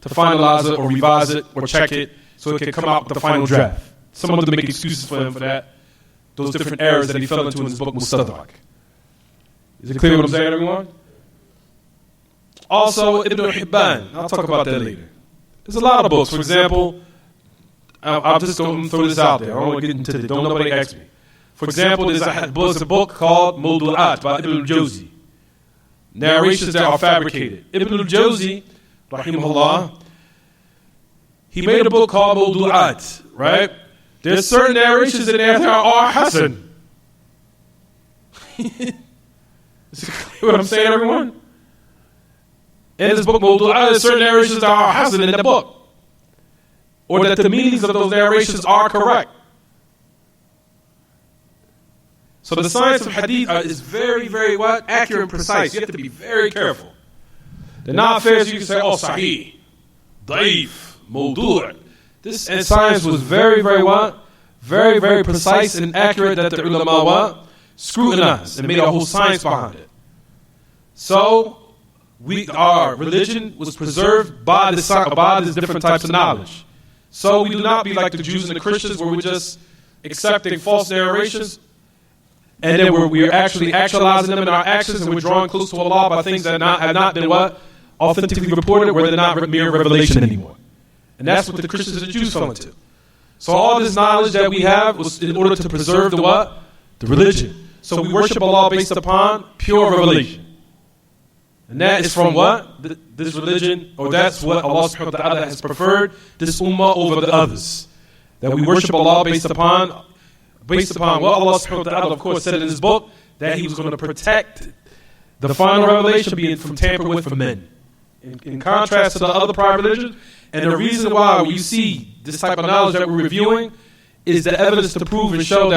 finalize it or revise it or check it so it could come out with the final draft. Some of them make excuses for him for that, those different errors that he fell into in his book Mustadrak. Is it clear what I'm saying, everyone? Also, Ibn Hibban. I'll talk about that later. There's a lot of books. For example, I'll just throw this out there. I don't want to get into it. Don't nobody ask me. For example, there's a book called Mawdu'at by Ibn al-Jawzi. Narrations that are fabricated. Ibn al-Jawzi, rahimahullah, he made a book called Mawdu'at, right? There's certain narrations in there that are Hasan. Is what I'm saying, everyone? In this book, Mawdu'at, there's certain narrations that are Hasan in the book. Or that the meanings of those narrations are correct. So the science of hadith is very, very accurate and precise. You have to be very careful. They're not affairs you can say, sahih, daif, mawdu'. This and science was very, very very, very precise and accurate that the ulama scrutinized and made a whole science behind it. So our religion was preserved by these different types of knowledge. So we do not be like the Jews and the Christians where we're just accepting false narrations and then we're actually actualizing them in our actions and we're drawing close to Allah by things that have not been authentically reported, where they're not mere revelation anymore. And that's what the Christians and the Jews fell into. So all this knowledge that we have was in order to preserve the religion. So we worship Allah based upon pure revelation. And that is from this religion, or that's what Allah subhanahu wa ta'ala has preferred this ummah over the others. That we worship Allah based upon what Allah subhanahu wa ta'ala, of course, said in his book, that he was going to protect the final revelation being from tampered with from men. In contrast to the other prior religions. And the reason why you see this type of knowledge that we're reviewing is the evidence to prove and show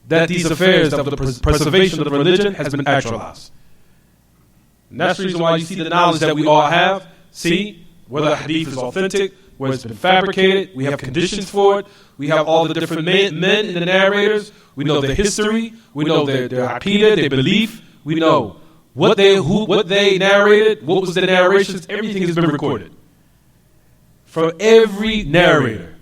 that these affairs of the preservation of the religion has been actualized. And that's the reason why you see the knowledge that we all have. See, whether a hadith is authentic, whether it's been fabricated, we have conditions for it. We have all the different men in the narrators. We know their history. We know their aqidah, their belief. We know what they narrated, what was their narrations. Everything has been recorded. From every narrator.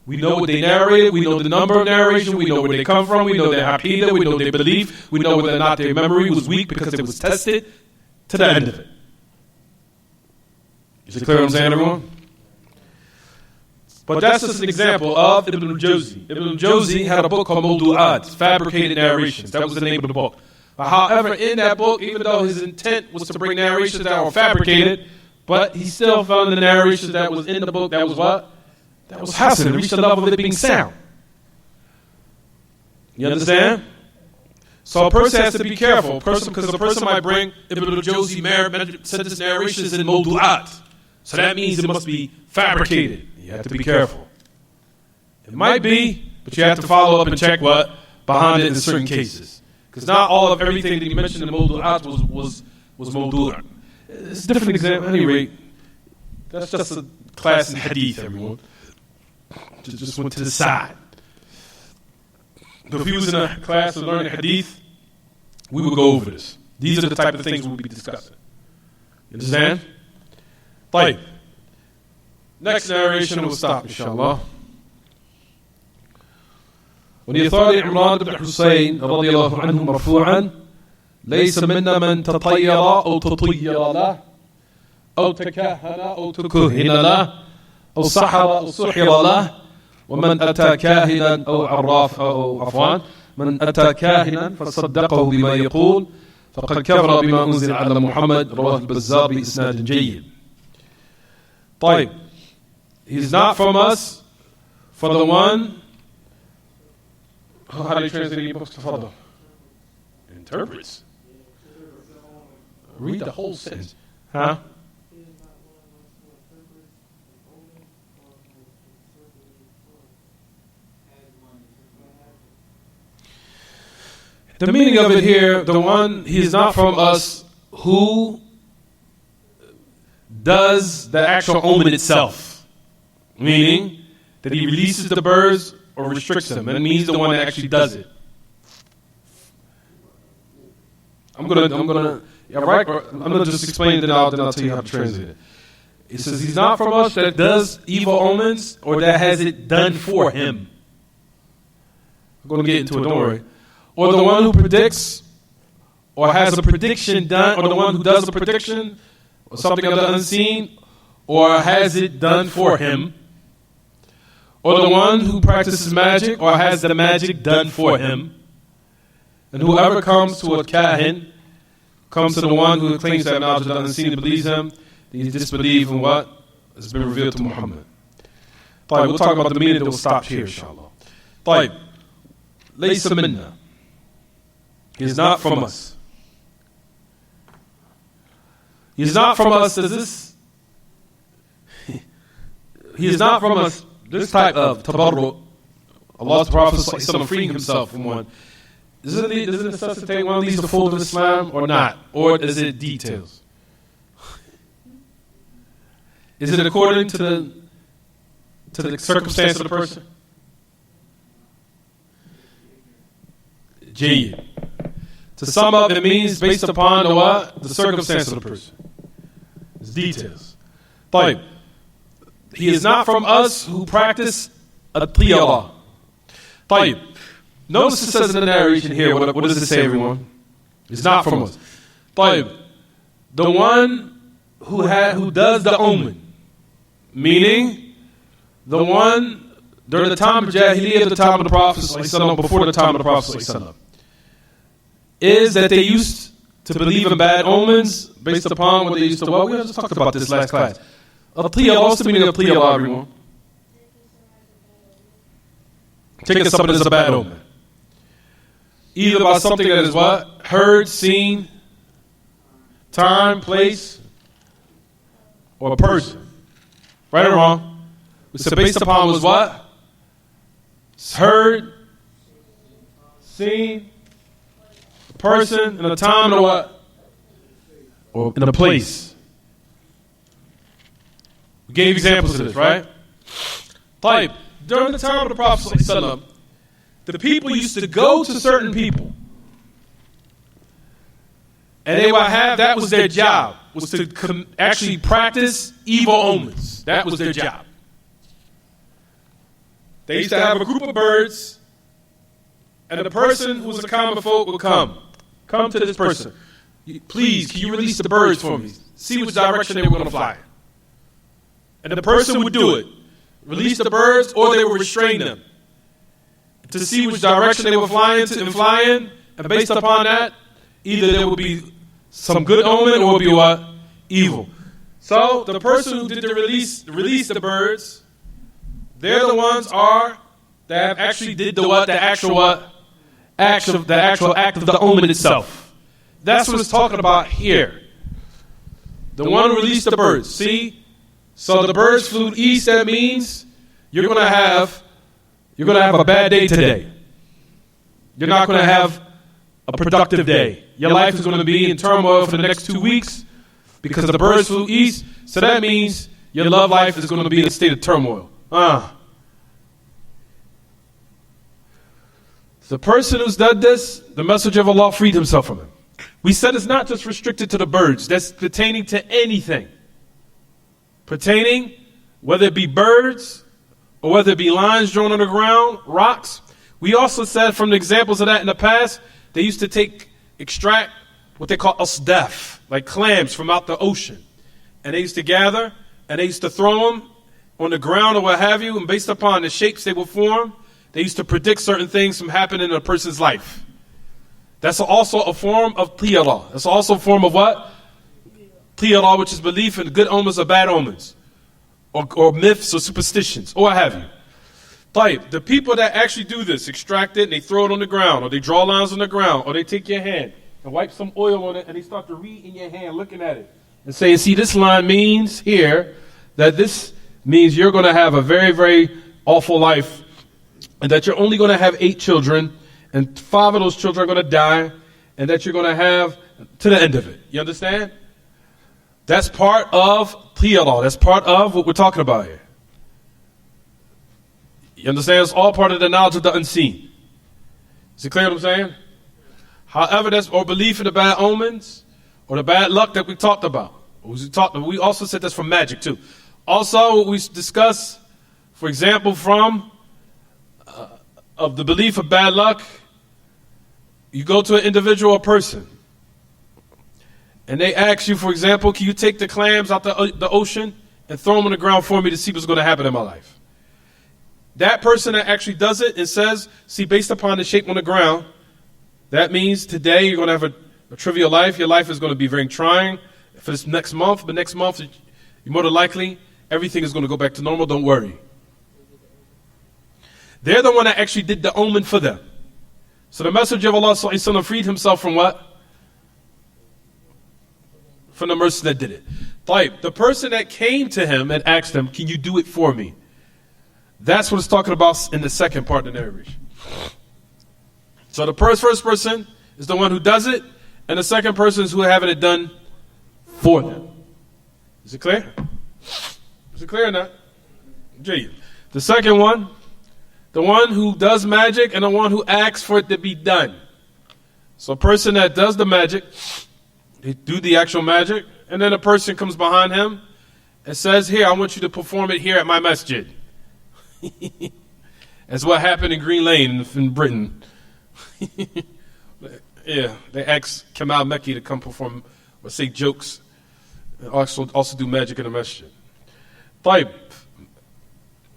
We know what they narrated. We know the number of narration. We know where they come from. We know their aqidah. We know their belief. We know whether or not their memory was weak because it was tested to the end of it. Is it clear what I'm saying, everyone? But that's just an example of Ibn al-Jawzi. Ibn al-Jawzi had a book called Mawdu'at, Fabricated Narrations. That was the name of the book. But however, in that book, even though his intent was to bring narrations that were fabricated, But he still found the narration that was in the book that was what? That was Hasan. It reached the level of it being sound. You understand? So a person has to be careful. Because a person might bring Ibn al-Jawzi said this narration is in mawdu'at. So that means it must be fabricated. You have to be careful. It might be, but you have to follow up and check what behind it in certain cases. Because not all of everything that he mentioned in mawdu'at was mawdu'. It's a different example. At any rate, that's just a class in hadith, everyone. Just went to the side. But if he was in a class of learning hadith, we would go over this. These are the type of things we would be discussing. You understand? Right. Next narration we'll stop, inshallah. When the authority of Imran ibn Hussein radiyallahu anhu marfu'an, ليس منا من تطير أو تطير له أو تكهن أو تكهن له أو سحر أو سحر له ومن أتى كاهنا أو عراف أو عفوا من أتى كاهنا فصدقه بما يقول فقد كفر بما أنزل على محمد رواه البزار بإسناد جيد. طيب, he's not from us for the one. How do you translate your books? Tafadhal. Interprets. Read the whole sentence. Huh? The meaning of it here, the one, he is not from us who does the actual omen itself. Meaning that he releases the birds or restricts them. And it means the one that actually does it. I'm gonna just explain it, then I'll tell you how to translate it. It says he's not from us that does evil omens or that has it done for him. I'm going to get into it, don't worry. Or the one who predicts or has a prediction done, or the one who does a prediction or something of the unseen or has it done for him. Or the one who practices magic or has the magic done for him. And whoever comes to a kahin, comes to the one who claims to have knowledge of the unseen and believes him, he disbelieves in what has been revealed to Muhammad. طيب, we'll talk about the meaning that will stop here, inshallah. طيب, ليس منا. He is not from us. He is not from us as this. He is not from us this type of tabarru. Allah's Prophet ﷺ freeing himself from one. Does it necessitate one of these the fold of Islam or not? Or is it details? Is it according to the circumstance of the person? Jayyid. To sum up, it means based upon the what? The circumstance of the person. It's details. طيب. He is not from us who practice At-Tawheed. طيب. Notice it says in the narration here, what does it say, everyone? It's not from us. طيب. The one who does the omen. Meaning, the one during the time of Jahiliyyah, the time of the Prophet, before the time of the Prophet, is that they used to believe in bad omens based upon what they used to. Well, we just talked about this last class. At-Tawheed, what's the meaning of At-Tawheed, everyone? Taking something as a bad omen. Either by something that is what? Heard, seen, time, place, or a person. Right or wrong? We said based upon was what? Heard, seen, a person, and a time, or what? Or in a place. We gave examples of this, right? Type. During the time of the Prophet ﷺ, the people used to go to certain people. And they would have, that was their job, was to actually practice evil omens. That was their job. They used to have a group of birds, and the person who was a common folk would come. Come to this person. Please, can you release the birds for me? See which direction they were going to fly. And the person would do it. Release the birds, or they would restrain them to see which direction they were flying to, and based upon that, either there would be some good omen or it would be what? Evil. So the person who did the release the birds, they're the ones that have actually did the actual act of the omen itself. That's what it's talking about here. The one who released the birds. See? So the birds flew east. That means you're gonna have a bad day today. You're not gonna have a productive day. Your life is gonna be in turmoil for the next 2 weeks because the birds flew east. So that means your love life is gonna be in a state of turmoil. The person who's done this, the Messenger of Allah freed himself from him. We said it's not just restricted to the birds. That's pertaining to anything. Pertaining, whether it be birds or whether it be lines drawn on the ground, rocks. We also said from the examples of that in the past, they used to extract what they call asdaf, like clams from out the ocean. And they used to gather and they used to throw them on the ground or what have you. And based upon the shapes they would form, they used to predict certain things from happening in a person's life. That's also a form of qiyarah. That's also a form of what? Qiyarah, which is belief in good omens or bad omens. Or myths or superstitions, or what have you. The people that actually do this, extract it and they throw it on the ground, or they draw lines on the ground, or they take your hand and wipe some oil on it and they start to read in your hand, looking at it, and saying, see, this line means here that this means you're going to have a very, very awful life, and that you're only going to have 8 children, and 5 of those children are going to die, and that you're going to have to the end of it. You understand? That's part of qiyarah. That's part of what we're talking about here. You understand? It's all part of the knowledge of the unseen. Is it clear what I'm saying? However, that's or belief in the bad omens or the bad luck that we talked about. We also said that's from magic too. Also, what we discussed, for example, from of the belief of bad luck, you go to an individual or person, and they ask you, for example, can you take the clams out the ocean and throw them on the ground for me to see what's going to happen in my life? That person that actually does it and says, see, based upon the shape on the ground, that means today you're going to have a trivial life. Your life is going to be very trying for this next month. But next month, you're more than likely, everything is going to go back to normal. Don't worry. They're the one that actually did the omen for them. So the Messenger of Allah freed himself from what? From the mercy that did it. The person that came to him and asked him, can you do it for me? That's what it's talking about in the second part of the narration. So the first person is the one who does it, and the second person is who having it done for them. Is it clear? Is it clear or not? The second one, the one who does magic and the one who asks for it to be done. So a person that does the magic, they do the actual magic, and then a person comes behind him and says, here, I want you to perform it here at my masjid. That's what happened in Green Lane in Britain. Yeah, they asked Kamal Mekki to come perform or say jokes and also do magic in the masjid.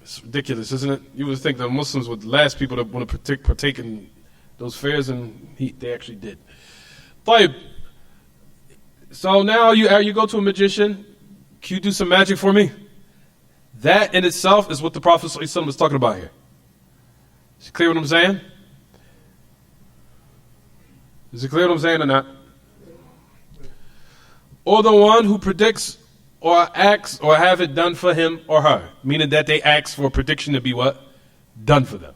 It's ridiculous, isn't it? You would think that Muslims were the last people that want to partake in those fairs, and they actually did. So now you go to a magician. Can you do some magic for me? That in itself is what the Prophet ﷺ was talking about here. Is it clear what I'm saying? Is it clear what I'm saying or not? Or the one who predicts or acts or have it done for him or her. Meaning that they ask for a prediction to be what? Done for them.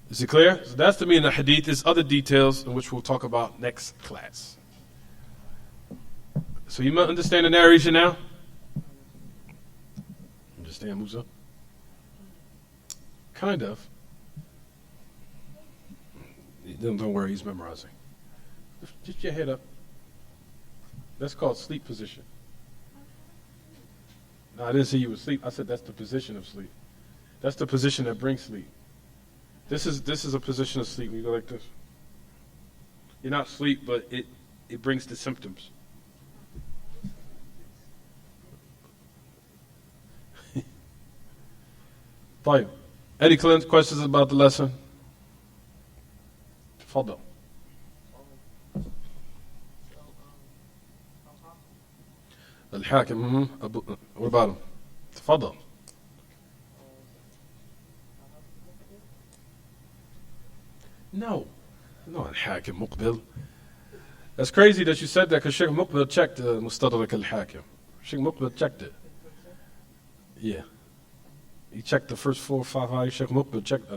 Is it clear? So that's the meaning of the hadith. There's other details in which we'll talk about next class. So you understand the narration now? Understand, Musa? Kind of. Don't worry, he's memorizing. Just your head up. That's called sleep position. No, I didn't say you were asleep. I said that's the position of sleep. That's the position that brings sleep. This is a position of sleep. You go like this. You're not asleep, but it brings the symptoms. Fine. Any questions about the lesson? Al-Hakim. What about him? تفضل. No, Al-Hakim Muqbil. That's crazy that you said that because Sheikh Muqbil checked Mustadrak Al-Hakim. Sheikh Muqbil checked it. Yeah. He checked the first 4 or 5 ayahs. Sheikh Muqbil checked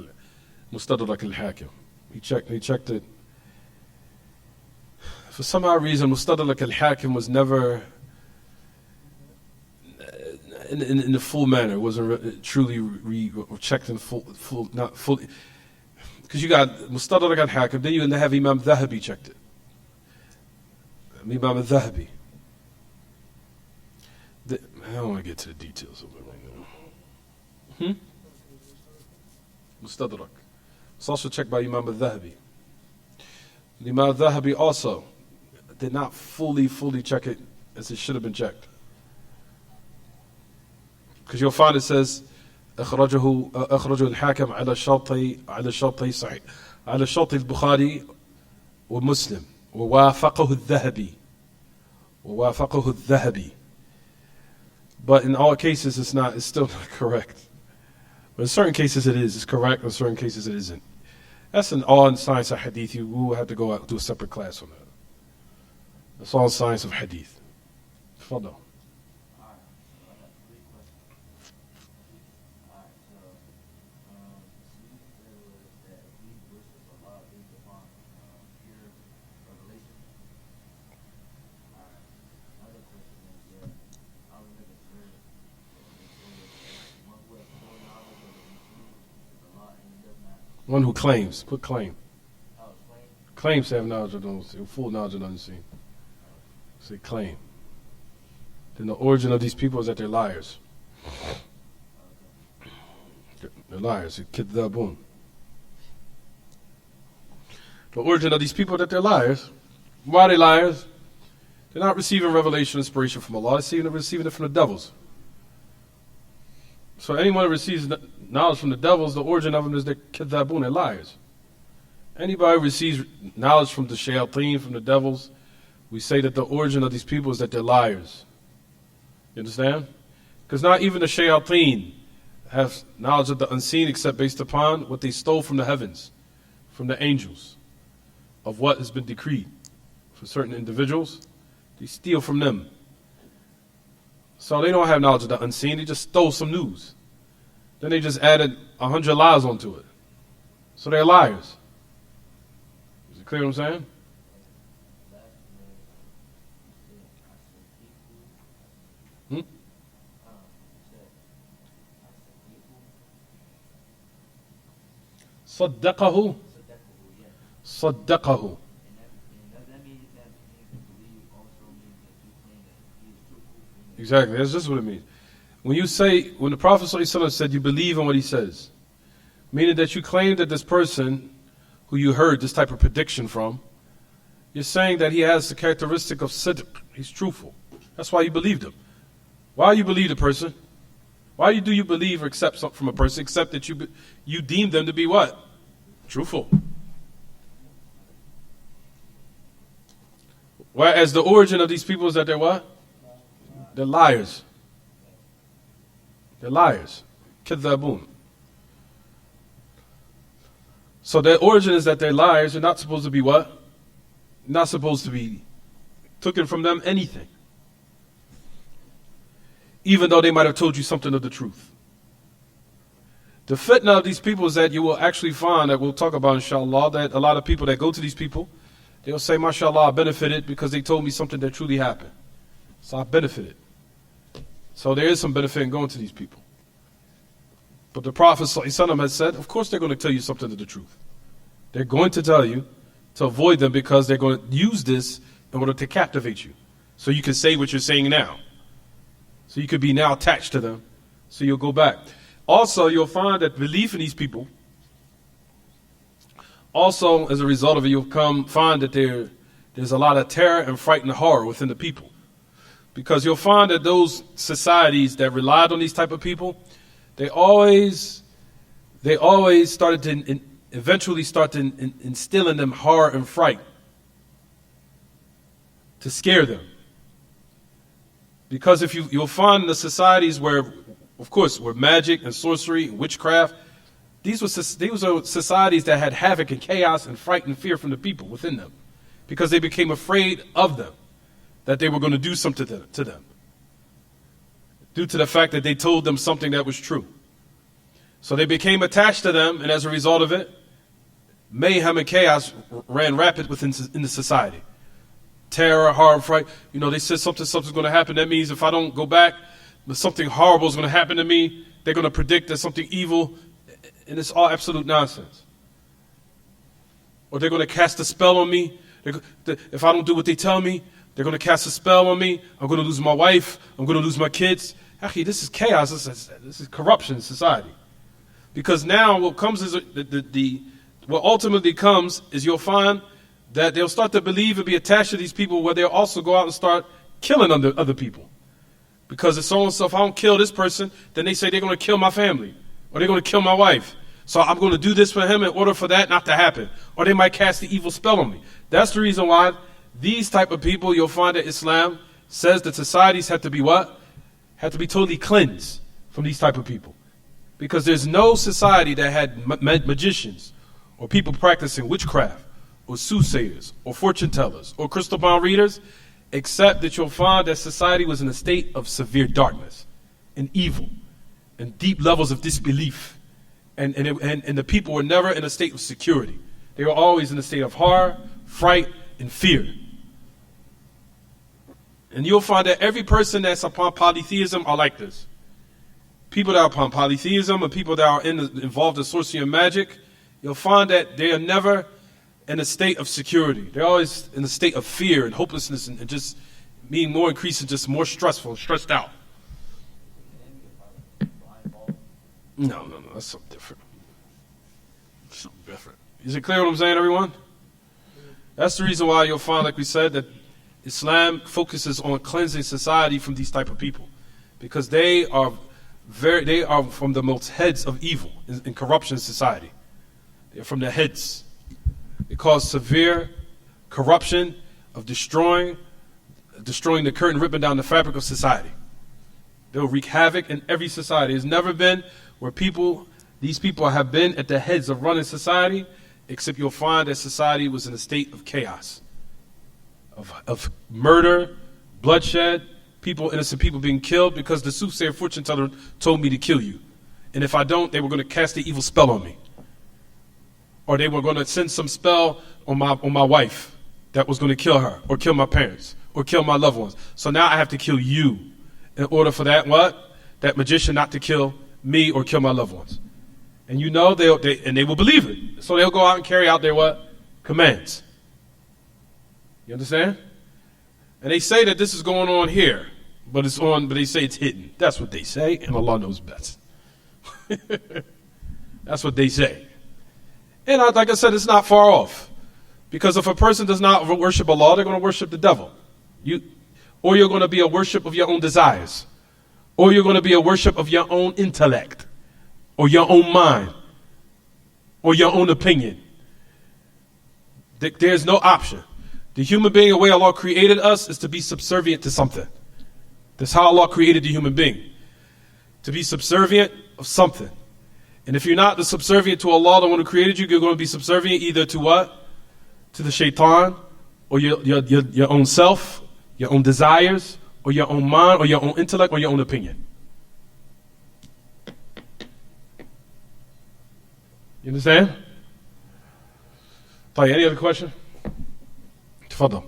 Mustadrak Al-Hakim. He checked it. For some odd reason, Mustadrak Al-Hakim was never in the full manner. It wasn't truly checked in full, not fully. Because you got Mustadrak Al-Hakim, then you have Imam Dhahabi checked it. Imam Dhahabi. I don't want to get to the details of it right now. Mustadrak. It's also checked by Imam Dhahabi. Imam Dhahabi also did not fully check it as it should have been checked. Because you'll find it says أخرجه الحاكم على شرطي صحيح على شرط البخاري ومسلم ووافقه الذهبي. But in all cases it's still not correct. But in certain cases it is. It's correct. In certain cases it isn't. That's all in science of hadith. We will have to go out and do a separate class on that. That's all in science of hadith. تفضل. One who claims, put claim. Claims to have knowledge of the unseen, full knowledge of the unseen. Say claim. Then the origin of these people is that they're liars. They're liars. Kitaab. The origin of these people is that they're liars. Why are they liars? They're not receiving revelation, inspiration from Allah. They're receiving it from the devils. So anyone who receives knowledge from the devils, the origin of them is they're kidhabun, they're liars. Anybody who receives knowledge from the shayateen, from the devils, we say that the origin of these people is that they're liars. You understand? Because not even the shayateen have knowledge of the unseen except based upon what they stole from the heavens, from the angels, of what has been decreed. For certain individuals, they steal from them. So they don't have knowledge of the unseen, they just stole some news. Then they just added 100 lies onto it. So they're liars. Is it clear what I'm saying? صدقه. Exactly, that's just what it means. When the Prophet ﷺ said you believe in what he says, meaning that you claim that this person who you heard this type of prediction from, you're saying that he has the characteristic of sidq, he's truthful. That's why you believed him. Why you believe the person? Why do you believe or accept something from a person except that you deem them to be what? Truthful. Whereas the origin of these people is that they're what? They're liars. They're liars. Kidhabun. So their origin is that they're liars. They're not supposed to be what? Not supposed to be taken from them anything. Even though they might have told you something of the truth. The fitna of these people is that you will actually find, that we'll talk about inshallah, that a lot of people that go to these people, they'll say, mashallah, I benefited because they told me something that truly happened. So I benefited. So there is some benefit in going to these people. But the Prophet ﷺ has said, of course they're going to tell you something of the truth. They're going to tell you to avoid them because they're going to use this in order to captivate you. So you can say what you're saying now. So you could be now attached to them. So you'll go back. Also, you'll find that belief in these people, also as a result of it, you'll find that there's a lot of terror and fright and horror within the people. Because you'll find that those societies that relied on these type of people, they always started to eventually start to instill in them horror and fright to scare them. Because if you'll find in the societies where, of course, where magic and sorcery and witchcraft, these were societies that had havoc and chaos and fright and fear from the people within them, because they became afraid of them, that they were going to do something to them, due to the fact that they told them something that was true. So they became attached to them, and as a result of it, mayhem and chaos ran rapid in the society. Terror, horror, fright. You know, they said something's going to happen. That means if I don't go back, something horrible is going to happen to me. They're going to predict that something evil, and it's all absolute nonsense. Or they're going to cast a spell on me. If I don't do what they tell me, they're going to cast a spell on me. I'm going to lose my wife. I'm going to lose my kids. Actually, this is chaos. This is corruption in society. Because now what comes is what ultimately comes is you'll find that they'll start to believe and be attached to these people, where they'll also go out and start killing other people. Because it's so and so, if I don't kill this person, then they say they're going to kill my family, or they're going to kill my wife. So I'm going to do this for him in order for that not to happen. Or they might cast the evil spell on me. That's the reason why these type of people, you'll find that Islam says that societies have to be what? Have to be totally cleansed from these type of people. Because there's no society that had magicians or people practicing witchcraft or soothsayers or fortune tellers or crystal ball readers, except that you'll find that society was in a state of severe darkness and evil and deep levels of disbelief. And the people were never in a state of security. They were always in a state of horror, fright, and fear. And you'll find that every person that's upon polytheism are like this. People that are upon polytheism and people that are involved in sorcery and magic, you'll find that they are never in a state of security. They're always in a state of fear and hopelessness and just being more increasing, just more stressful and stressed out. No, that's something different. Something different. Is it clear what I'm saying, everyone? That's the reason why you'll find, like we said, that Islam focuses on cleansing society from these type of people, because they are from the most heads of evil in corruption in society. They're from the heads. They cause severe corruption of destroying the curtain, ripping down the fabric of society. They'll wreak havoc in every society. There's never been where these people have been at the heads of running society, except you'll find that society was in a state of chaos, of murder, bloodshed, innocent people being killed because the soothsayer fortune teller told me to kill you. And if I don't, they were going to cast the evil spell on me. Or they were going to send some spell on my wife that was going to kill her, or kill my parents, or kill my loved ones. So now I have to kill you in order for that magician not to kill me or kill my loved ones. And you know they will believe it. So they'll go out and carry out their commands. You understand? And they say that this is going on here, but they say it's hidden. That's what they say, and Allah knows best. That's what they say. And like I said, it's not far off. Because if a person does not worship Allah, they're going to worship the devil. Or you're going to be a worship of your own desires. Or you're going to be a worship of your own intellect. Or your own mind. Or your own opinion. There's no option. The human being, the way Allah created us, is to be subservient to something. That's how Allah created the human being. To be subservient of something. And if you're not the subservient to Allah, the one who created you, you're going to be subservient either to what? To the shaitan, or your own self, your own desires, or your own mind, or your own intellect, or your own opinion. You understand? Any other question? Tafadhal.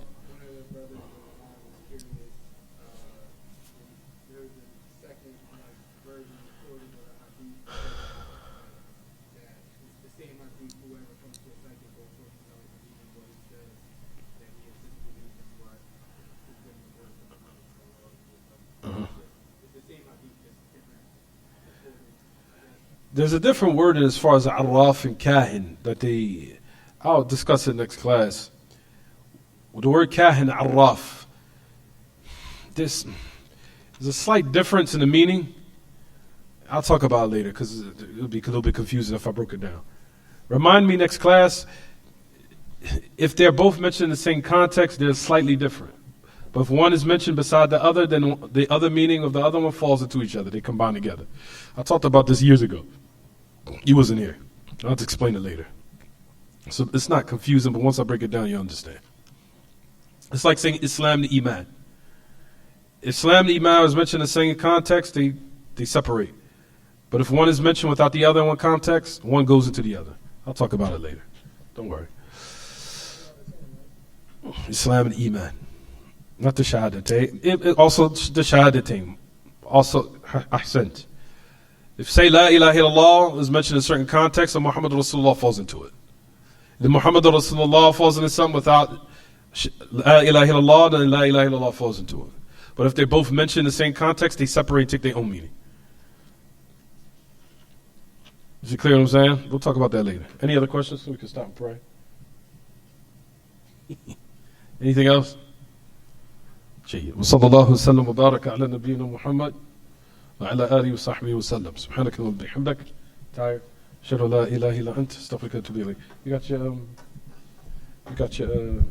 There's a different word as far as Arraf and Kahin that I'll discuss it next class. The word Kahin, Arraf, there's a slight difference in the meaning. I'll talk about it later because it'll be a little bit confusing if I broke it down. Remind me next class, if they're both mentioned in the same context, they're slightly different. But if one is mentioned beside the other, then the other meaning of the other one falls into each other. They combine together. I talked about this years ago. You wasn't here. I'll have to explain it later. So it's not confusing, but once I break it down, you understand. It's like saying Islam to Iman. Islam and Iman is mentioned in the same context, they separate. But if one is mentioned without the other in one context, one goes into the other. I'll talk about it later. Don't worry. Islam and Iman. Not the Shahadatain. It also the Shahadatain. Also, Ahsant. If say La ilaha illallah is mentioned in a certain context, then Muhammad Rasulullah falls into it. If Muhammad Rasulullah falls into something without La ilaha illallah, then La ilaha illallah falls into it. But if they both mention the same context, they separate and take their own meaning. Is it clear what I'm saying? We'll talk about that later. Any other questions? So we can stop and pray. Anything else? وصلى الله وسلم وبارك على نبينا محمد وعلى آله وصحبه وسلم سبحانك اللهم وبحمدك تعالى أشهد أن لا إله إلا أنت أستغفرك وأتوب إليك. You got your